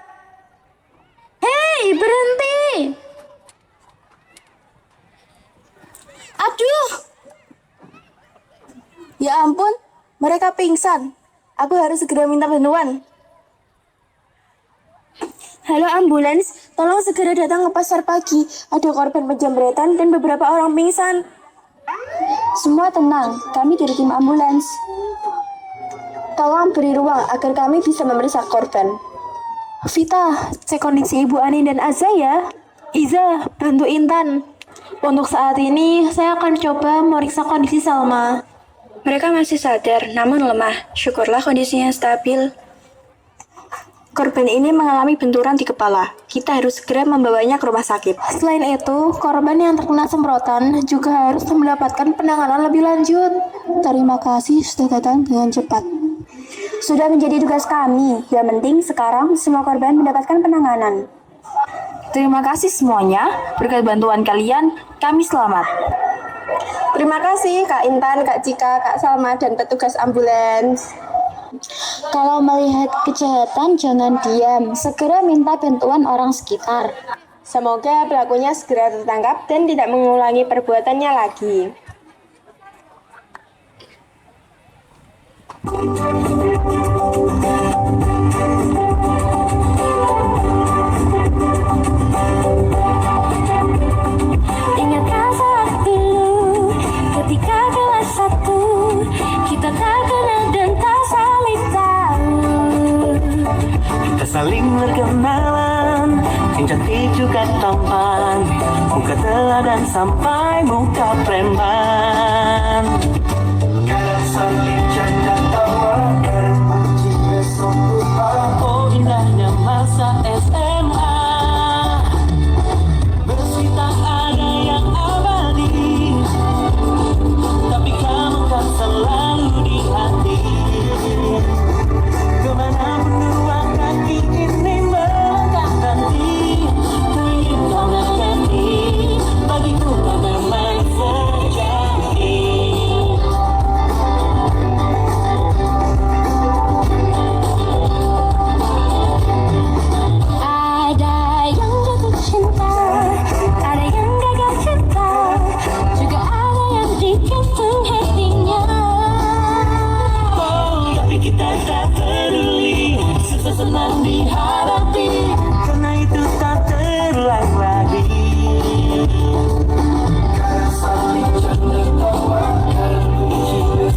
Hei, berhenti. Aduh. Ya ampun, mereka pingsan. Aku harus segera minta bantuan. Halo ambulans, tolong segera datang ke pasar pagi. Ada korban penjamretan dan beberapa orang pingsan. Semua tenang, kami dari tim ambulans. Tolong beri ruang agar kami bisa memeriksa korban. Vita, cek kondisi Ibu Ani dan Azza ya. Iza, bantu Intan. Untuk saat ini, saya akan coba memeriksa kondisi Salma. Mereka masih sadar, namun lemah. Syukurlah kondisinya stabil. Korban ini mengalami benturan di kepala. Kita harus segera membawanya ke rumah sakit. Selain itu, korban yang terkena semprotan juga harus mendapatkan penanganan lebih lanjut. Terima kasih sudah datang dengan cepat. Sudah menjadi tugas kami. Yang penting sekarang semua korban mendapatkan penanganan. Terima kasih semuanya. Berkat bantuan kalian, kami selamat. Terima kasih Kak Intan, Kak Cika, Kak Salma, dan petugas ambulans. Kalau melihat kejahatan, jangan diam. Segera minta bantuan orang sekitar. Semoga pelakunya segera tertangkap dan tidak mengulangi perbuatannya lagi. cantik juga tampan, muka teladan sampai muka preman. Kadang saling canda tawa, kadang benci besok lupa. Oh indahnya masa SMA, meski tak ada yang abadi, tapi kamu kan selalu di hati. Kemana dua kaki ini melangkah nanti, ku ingin kau mengerti, bagiku kau memang sejati. Ada yang jatuh cinta, ada yang gagal cinta, juga ada yang digantung hatinya. Oh, tapi kita tak peduli, susah senang dihadapi, karena itu tak terulang lagi.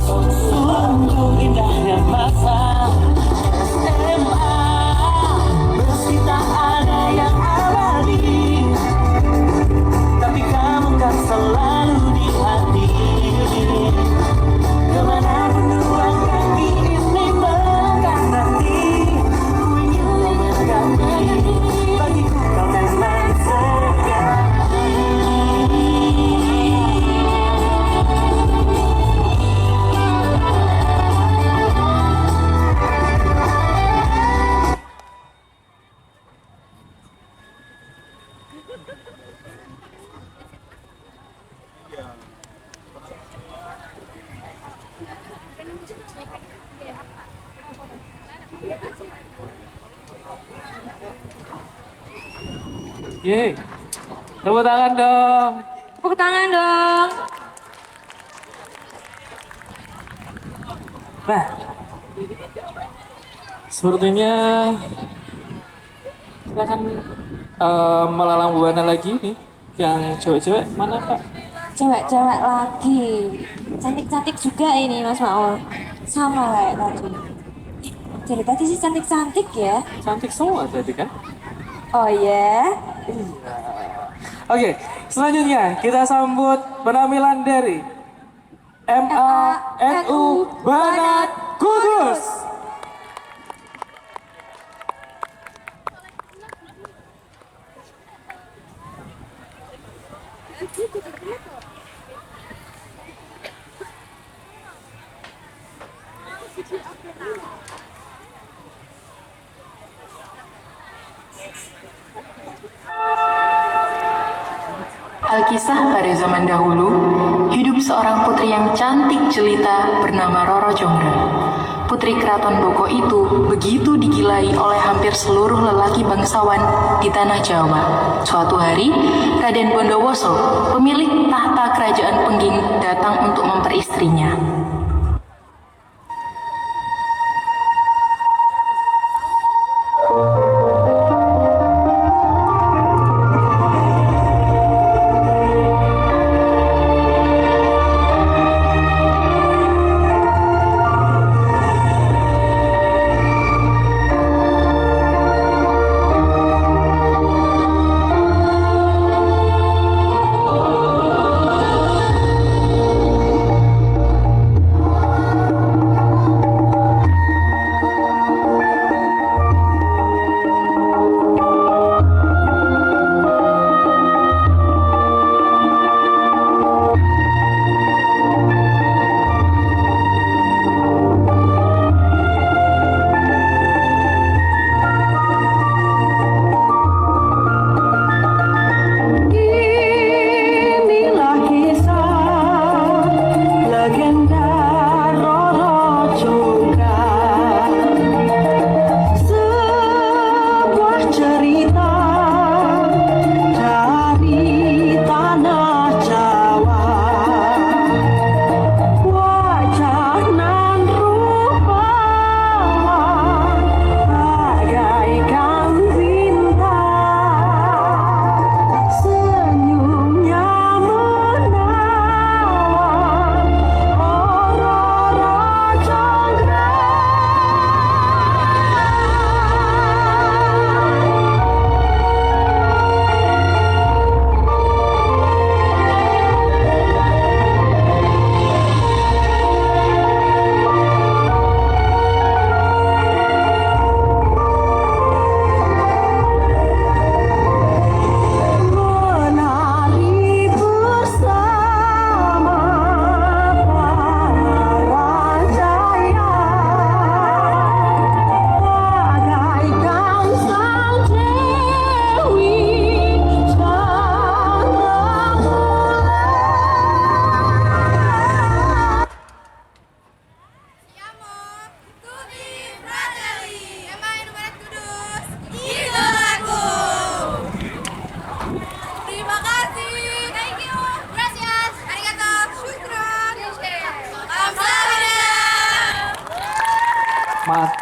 Sungguh indahnya masa SMA, meski tak ada yang abadi, tapi kamu kan selalu di hati. Kemana dua kaki ini melangkah nanti, ku ingin kau mengerti, bagiku kau memang sejati. Yeay, tepuk tangan dong. Tepuk tangan dong. Nah, sepertinya kita akan melalang buana lagi nih. Yang cewek-cewek mana Kak? Cewek-cewek lagi. Cantik-cantik juga ini Mas Maul. Sama kayak tadi. Jadi tadi sih cantik-cantik ya. Cantik semua tadi kan? Oh ya. Oke, selanjutnya kita sambut penampilan dari MANU Banat Kudus. Alkisah pada zaman dahulu, hidup seorang putri yang cantik jelita bernama Roro Jonggrang. Putri keraton Boko itu begitu digilai oleh hampir seluruh lelaki bangsawan di tanah Jawa. Suatu hari, Raden Bondowoso, pemilik tahta kerajaan Pengging, datang untuk memperistrinya.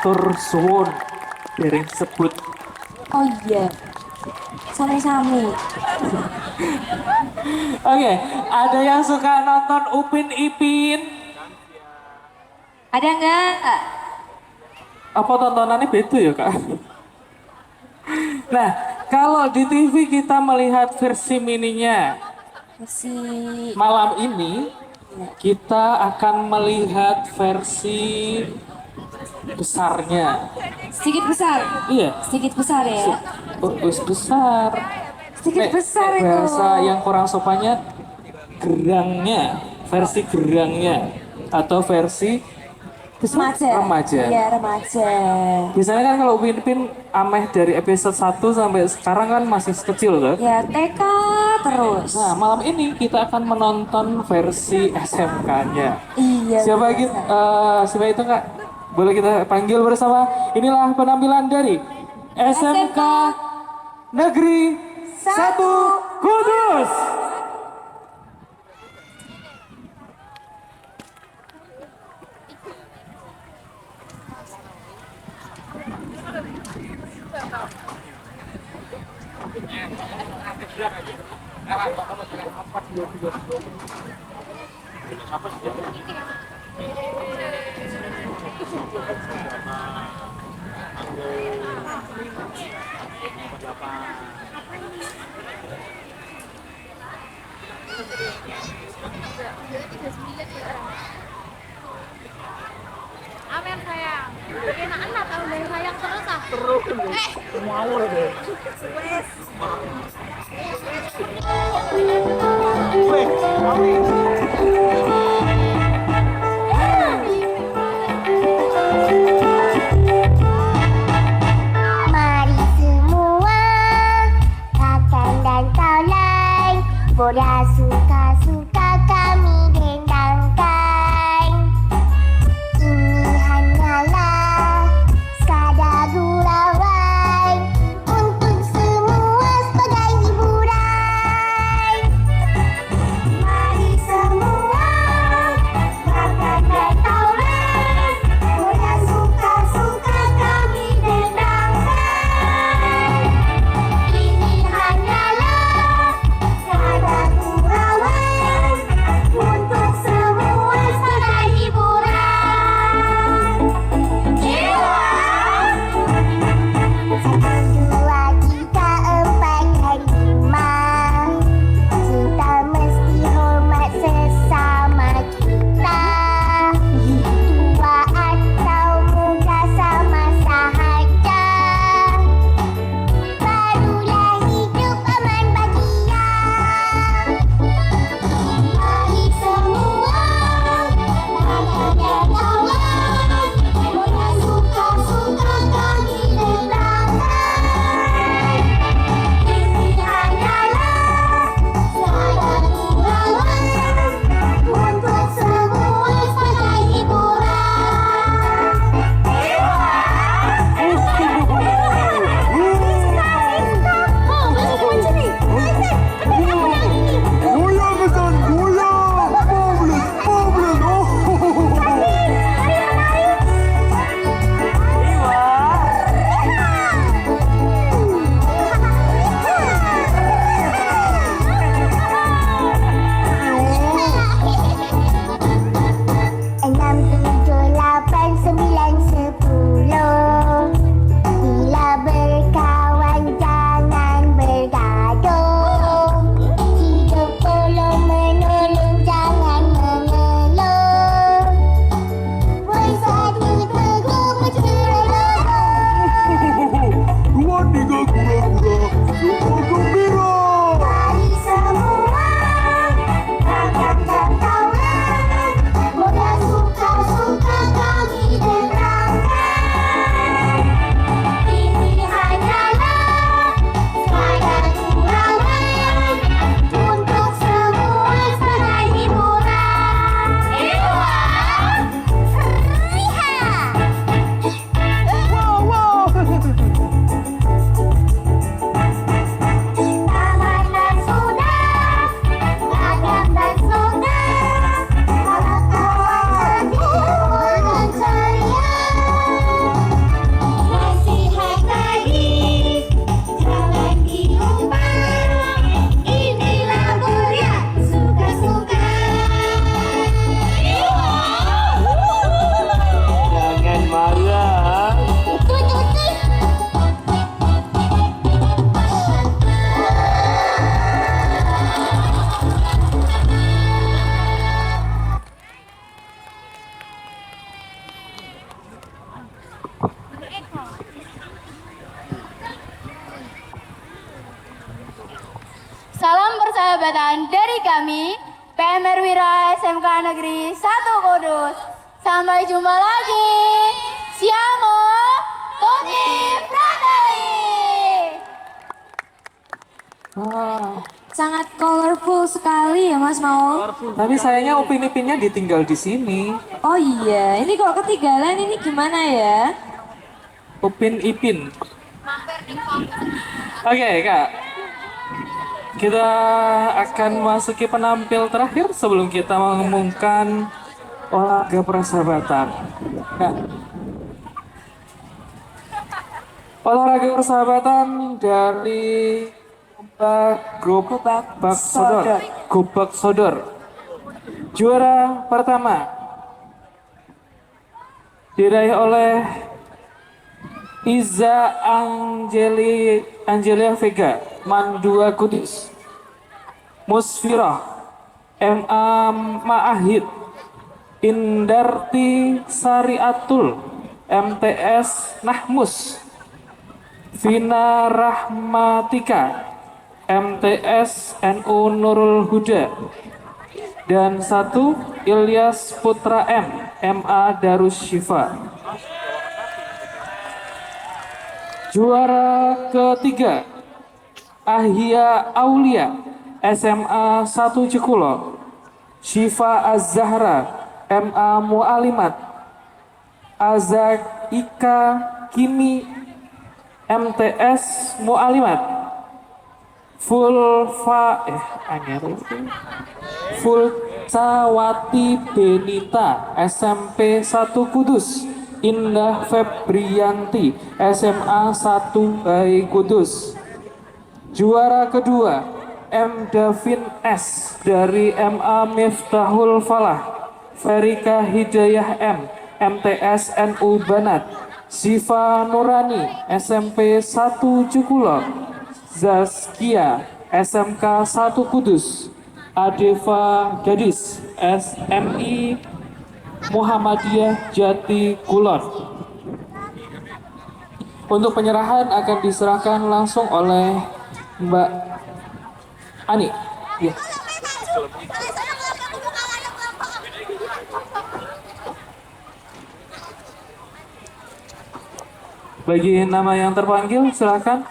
Matur suwun dereng sebut. Oh iya. Sami-sami. Oke, ada yang suka nonton Upin Ipin? Ada nggak? Apa tontonannya beda ya kak? Nah, kalau di TV kita melihat versi mininya, Si malam ini kita akan melihat versi besarnya. sedikit besar. Iya, Sedikit besar ya. besar. Sedikit besar itu. Bahasa yang kurang sopannya gerangnya, versi gerangnya atau versi remaja. Iya, remaja. Biasanya kan kalau Upin Ipin ameh dari episode 1 sampai sekarang kan masih kecil kan? Ya, TK terus. Nah, malam ini kita akan menonton versi SMK-nya. Iya. Siapa biasa. gitu? Siapa itu kak? Boleh kita panggil bersama. Inilah penampilan dari SMK Negeri 1 Kudus. Amin sayang. Enakan lah kalau dari sayang terus ah. Ngawur deh. Weh, Mari semua kakak dan kawan, boleh suka-suka kami dendangkan. Ini hanyalah sekadar gurauan untuk semua sebagai hiburan. Mari semua kakak dan kawan, boleh suka-suka kami dendangkan. Ini hanyalah sekadar gurauan persahabatan dari kami, PMR Wira SMK Negeri 1 Kudus. Sampai jumpa lagi. Siamo Tutti Fratelli. Sangat colorful sekali ya Mas Maul. Tapi sayangnya Upin Ipinnya ditinggal di sini. Oh iya, ini kalau ketinggalan ini gimana ya? Upin Ipin. Oke Kak, kita akan masuki penampil terakhir sebelum kita mengumumkan olahraga persahabatan. Nah, olahraga persahabatan dari Gobak Sodor. Juara pertama diraih oleh Iza Angelia Vega, Mandua Kudus. Musfirah M.A. Ma'ahid, Indarti Sariatul, MTS Nahmus. Vina Rahmatika, MTS NU Nurul Huda. Dan satu Ilyas Putra M, MA Darus Syifa. Juara ketiga Ahia Aulia, SMA 1 Cekulo. Syifa Az-Zahra, MA Mu'alimat. Azak Ika Kimi, MTS Mu'alimat. Fulcawati Benita, SMP 1 Kudus. Indah Febrianti, SMA 1 Hai Kudus. Juara kedua M. Davin S dari MA Miftahul Falah. Ferika Hidayah M, MTS NU Banat. Siva Nurani, SMP 1 Cukulo. Zaskia, SMK 1 Kudus. Adeva Gadis, SMI Muhammadiyah Jati Kulon. Untuk penyerahan akan diserahkan langsung oleh Mbak Ani. Ya. Bagi nama yang terpanggil, silakan.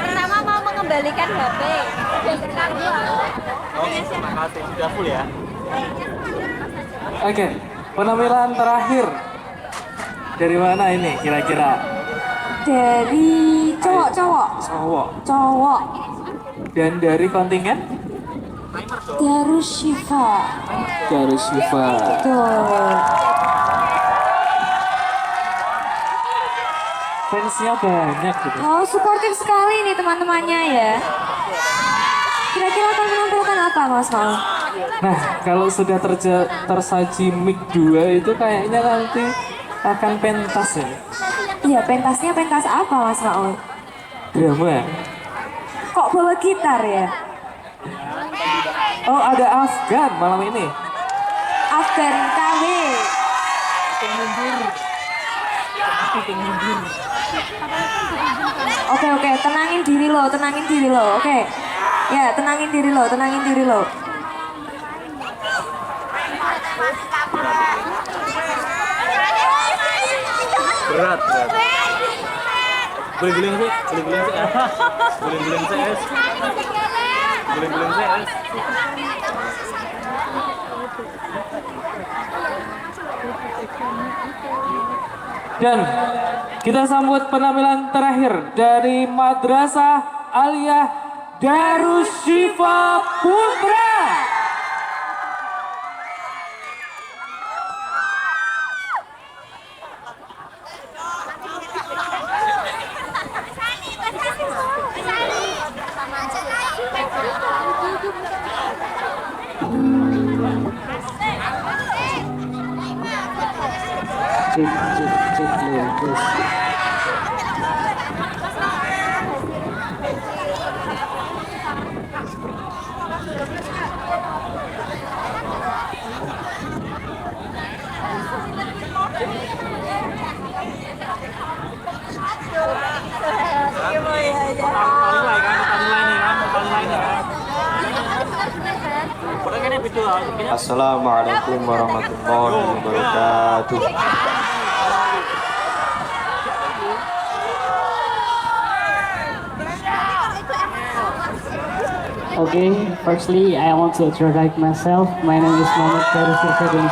Pertama mau mengembalikan HP. Terima kasih sudah full ya. Oke, penampilan terakhir dari mana ini kira-kira? Dari cowok. Cowok. Dan dari kontingen? Darushifa. Betul. Fansnya banyak gitu. Oh, suportif sekali nih teman-temannya ya. Kira-kira akan menampilkan apa Mas Maul? Nah, kalau sudah tersaji mic 2 itu kayaknya nanti akan pentas ya. Iya, pentasnya pentas apa Mas Maul? Drama. Kok bawa gitar ya? Oh, ada Afgan malam ini. Afgan KW. Oke, tenangin diri lo. Oke. Ya, tenangin diri lo. Berat. Guling-guling sih. Guling-guling CS. Dan kita sambut penampilan terakhir dari Madrasah Aliyah Darushifa Putra. Cek dulu, terus. Assalamualaikum warahmatullahi wabarakatuh. Okay, firstly, I want to introduce myself. My name is Muhammad Faris Irfan.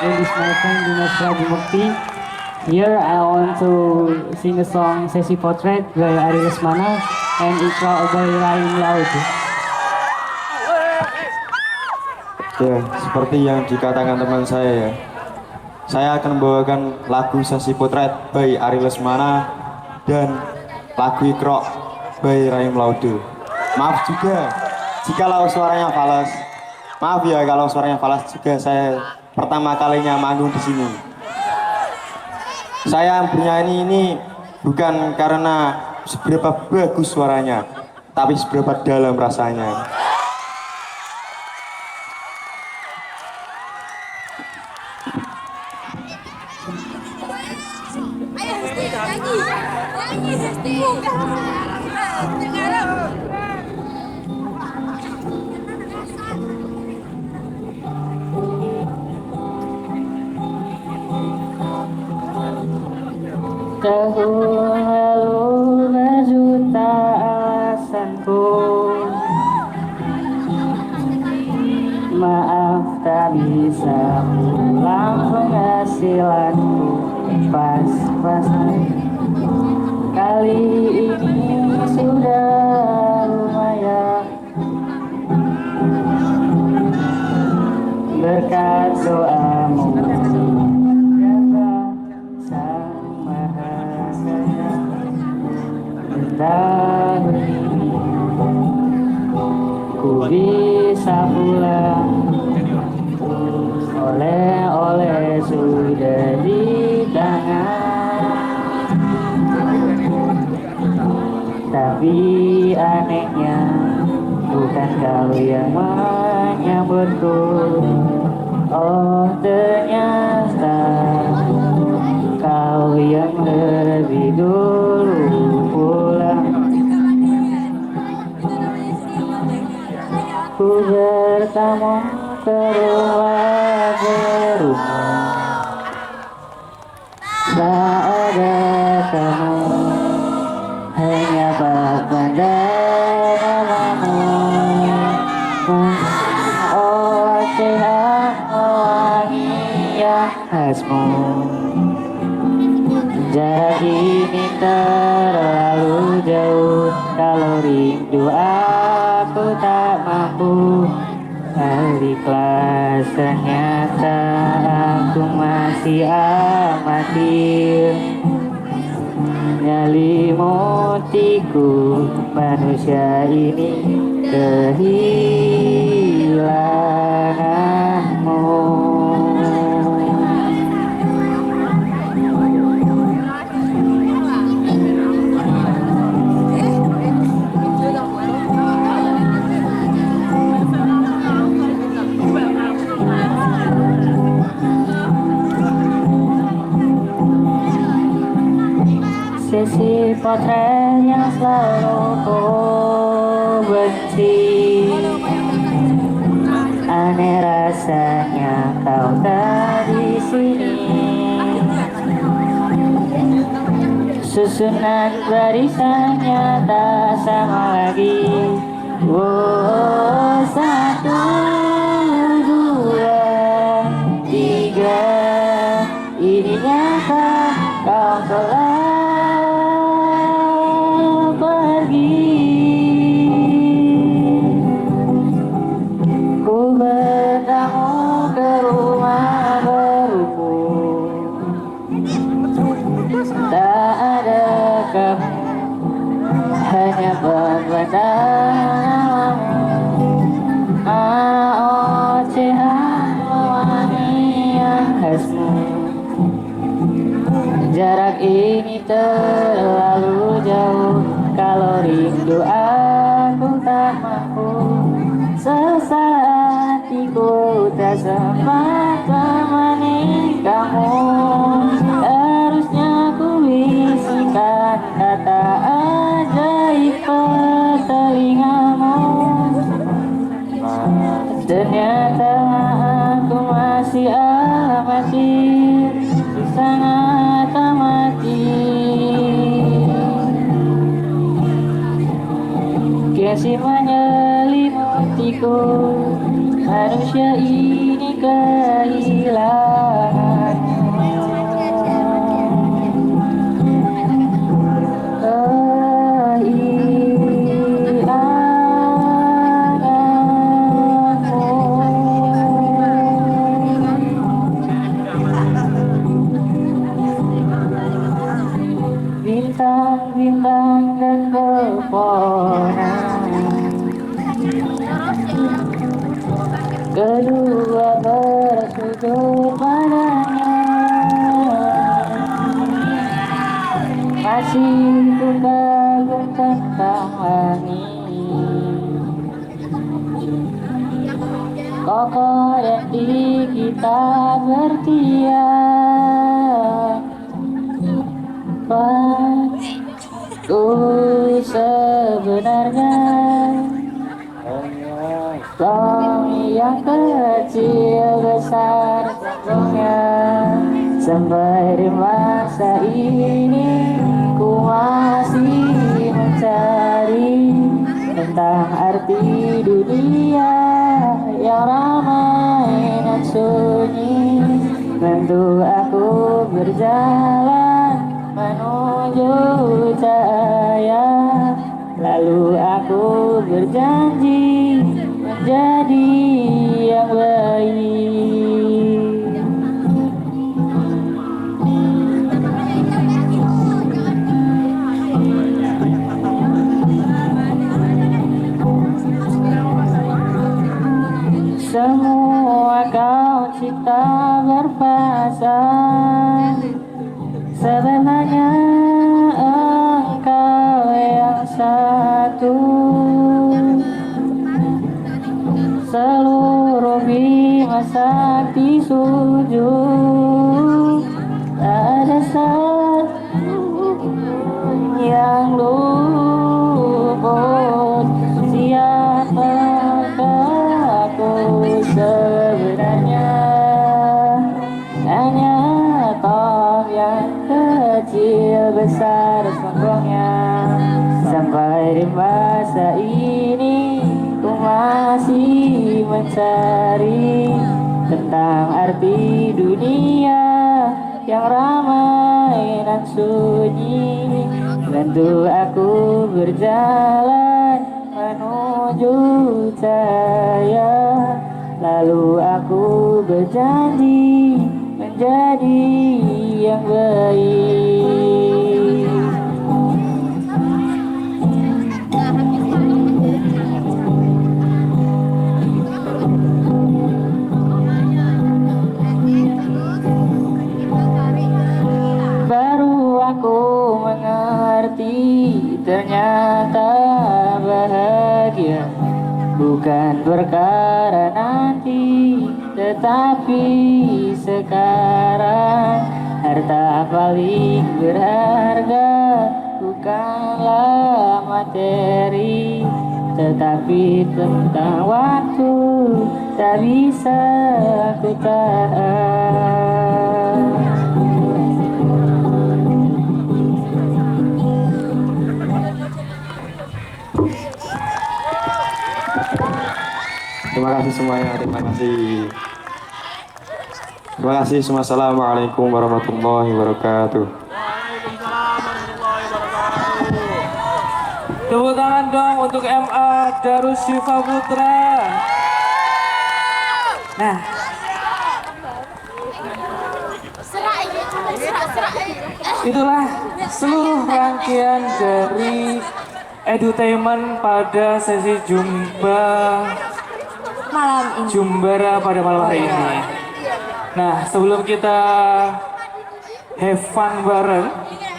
And this is my friend Dimas Raji Mukti. Here, I want to sing a song Sesi Portrait by Ari Lesmana and Iqra by Rahim Laut. Ya, seperti yang dikatakan teman saya ya. Saya akan membawakan lagu Sesi Potret by Ari Lesmana dan lagu Iqra by Rahim Laude. Maaf juga jikalau suaranya falas. Maaf ya kalau suaranya falas juga, saya pertama kalinya manggung di sini. Saya bernyanyi ini bukan karena seberapa bagus suaranya, tapi seberapa dalam rasanya. Tahun lalu berjuta alasanku, maaf tak bisa pulang penghasilanku pas-pasan. Kali ini sudah lumayan, berkat doamu tahun ini ku bisa pulang, oleh-oleh sudah di tangan. Tapi anehnya bukan kau yang menyambutku. Oh ternyata kamu ke rumah berumah. Tak ada kamu, hanya beban dan namamu. Oh Tuhan, wangi yang khasmu. Jarak ini terlalu jauh, kalau rindu aku tak mampu. Ikhlas ternyata aku masih amatir. Nyelimutiku manusia ini kehilanganmu. Sisi potret yang selalu kau benci, aneh rasanya kau tak di sini. Susunan barisannya tak sama lagi. Oh, 1, 2, 3, ini nyata kau telah hanya berbedang ocehan wangi yang khasmu. Jarak ini terlalu jauh, kalau rindu aku tak mampu. Sesaat hatiku tak sempat temani kamu. Harusnya ku bisikan kata ajaib ke telingamu. Ternyata aku masih amatir, sangat amatir. Kasih menyelimutiku, manusia ini kehilanganmu. Bintang-bintang dan pepohonan, kedua bersujud padanya. Masih ku kagum tentang langit, kokoh dan di kita bertiap. Ku sebenarnya suami yang kecil besar jantungnya. Sampai di masa ini ku masih mencari tentang arti dunia yang ramai dan sunyi. Tentu aku berjalan menuju cahaya, lalu aku berjanji menjadi yang baik. Semua kau cipta berpasang, sebenarnya engkau yang satu. Seluruh bima sakti sujud, tak ada satu yang luput. Siapakah aku besar sombongnya. Sampai di masa ini ku masih mencari tentang arti dunia yang ramai dan sunyi. Bantu aku berjalan menuju cahaya, lalu aku berjanji menjadi yang baik. Baru aku mengerti ternyata bahagia bukan perkara nanti, tetapi sekarang. Harta paling berharga bukanlah materi, tetapi tentang waktu tak bisa ku tahan. Terima kasih semuanya, terima kasih. Terima kasih semua. Assalamualaikum warahmatullahi wabarakatuh. Tepuk tangan dong untuk MA Darus Syifa Putra. Nah, itulah seluruh rangkaian dari edutainment pada sesi Malam ini. Jumbara pada malam hari ini. Nah, sebelum kita have fun bareng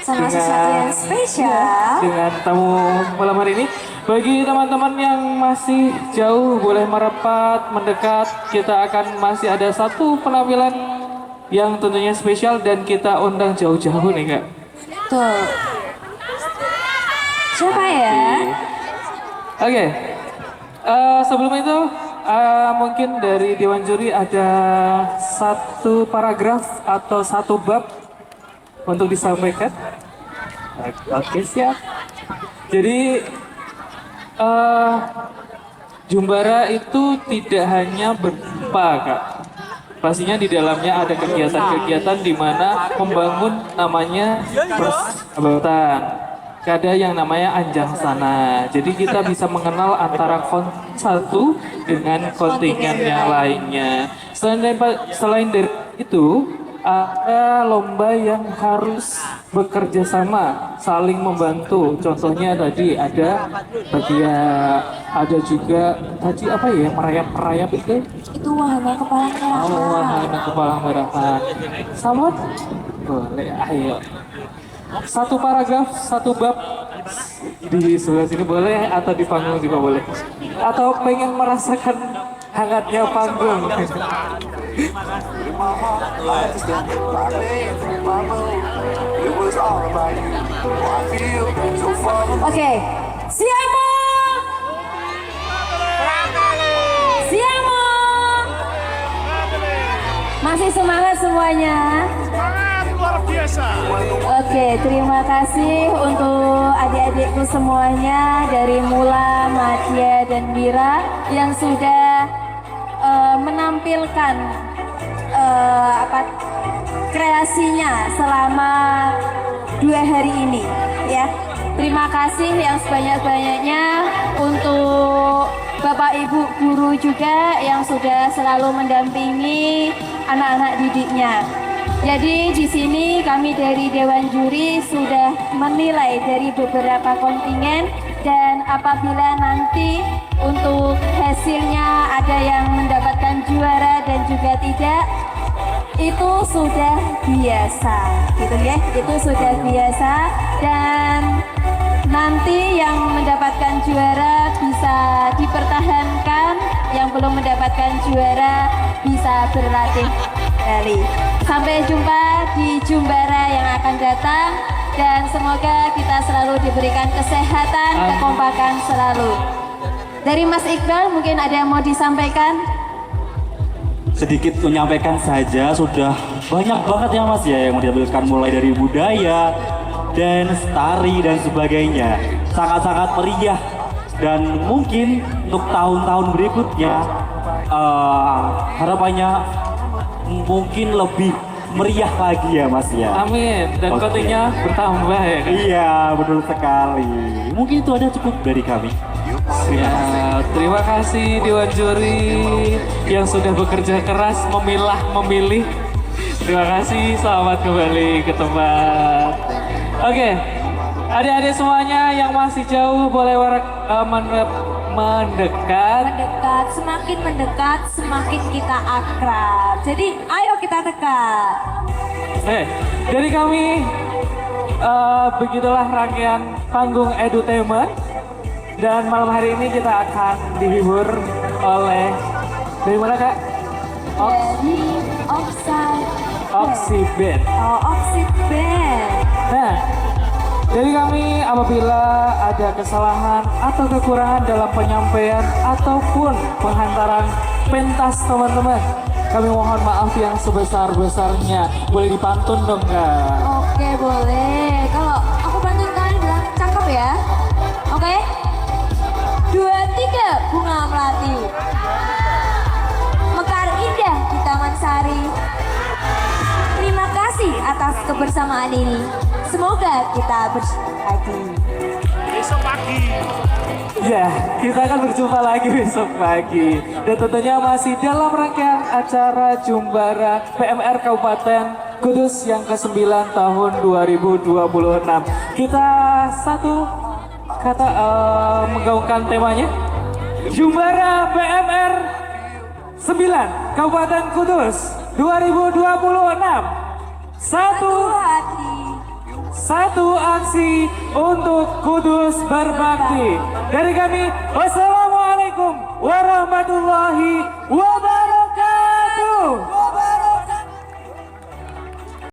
Sama sesuatu yang spesial. dengan tamu malam hari ini, bagi teman-teman yang masih jauh boleh merapat mendekat. Kita akan masih ada satu penampilan yang tentunya spesial dan kita undang jauh-jauh nih Kak. Tuh. Siapa ya? Oke. Sebelum itu mungkin dari Dewan Juri ada satu paragraf atau satu bab untuk disampaikan. Oke, siap. Jadi Jumbara itu tidak hanya berupa Kak. Pastinya di dalamnya ada kegiatan-kegiatan di mana membangun namanya persahabatan. Ada yang namanya Anjang Sana. Jadi kita bisa mengenal antara satu dengan kontingen yang lainnya. Selain dari itu, ada lomba yang harus bekerja sama, saling membantu. Contohnya tadi ada ada juga tadi apa ya, merayap-merayap itu? Itu wahana kepala merah. Oh, wahana kepala merahan. Samot? Boleh, ayo. Satu paragraf, satu bab di sebelah sini boleh, atau di panggung juga boleh. Atau pengen merasakan hangatnya panggung. Oke, siap Mo? Siap Mo? Masih semangat semuanya? Luar biasa. Oke, terima kasih untuk adik-adikku semuanya dari Mula, Madia, dan Mira yang sudah menampilkan kreasinya selama 2 hari ini ya. Terima kasih yang sebanyak-banyaknya untuk Bapak Ibu guru juga yang sudah selalu mendampingi anak-anak didiknya. Jadi di sini kami dari Dewan Juri sudah menilai dari beberapa kontingen, dan apabila nanti untuk hasilnya ada yang mendapatkan juara dan juga tidak, itu sudah biasa gitu ya, itu sudah biasa. Dan nanti yang mendapatkan juara bisa dipertahankan, yang belum mendapatkan juara bisa berlatih kembali. Sampai jumpa di Jumbara yang akan datang, dan semoga kita selalu diberikan kesehatan, kekompakan selalu. Dari Mas Iqbal mungkin ada yang mau disampaikan? Sedikit menyampaikan saja, sudah banyak banget ya Mas ya yang mau ditampilkan, mulai dari budaya, dance, tari dan sebagainya. Sangat-sangat meriah dan mungkin untuk tahun-tahun berikutnya harapannya mungkin lebih meriah lagi ya Mas ya. Amin. Dan Oke. kontennya bertambah ya. Iya, betul sekali. Mungkin itu ada cukup dari kami. Ya, terima kasih Dewan Juri yang sudah bekerja keras memilih. Terima kasih, selamat kembali ke tempat. Oke, adik-adik semuanya yang masih jauh boleh mendekat. Mendekat, semakin mendekat, semakin kita akrab. Jadi, ayo kita dekat. Dari kami, begitulah rangkaian panggung edutainment. Dan malam hari ini kita akan dihibur oleh, dari mana Kak? Dari Offside Oxyband. Oh, Oxide Band. Nah, dari kami apabila ada kesalahan atau kekurangan dalam penyampaian ataupun penghantaran pentas teman-teman, kami mohon maaf yang sebesar-besarnya. Boleh dipantun dong Kak? Oke, boleh. Kalau aku bantuin kalian bilang cakep ya. Oke? 2, 3, bunga melati. Mekar indah di Taman Sari. Terima kasih atas kebersamaan ini. Semoga kita bersama lagi. Besok pagi. Ya, kita akan berjumpa lagi besok pagi. Dan tentunya masih dalam rangkaian acara Jumbara PMR Kabupaten Kudus yang ke-9 tahun 2026. Kita satu kata menggaungkan temanya. Jumbara PMR 9 Kabupaten Kudus 2026. Satu aksi untuk Kudus berbakti. Dari kami, wassalamualaikum warahmatullahi wabarakatuh.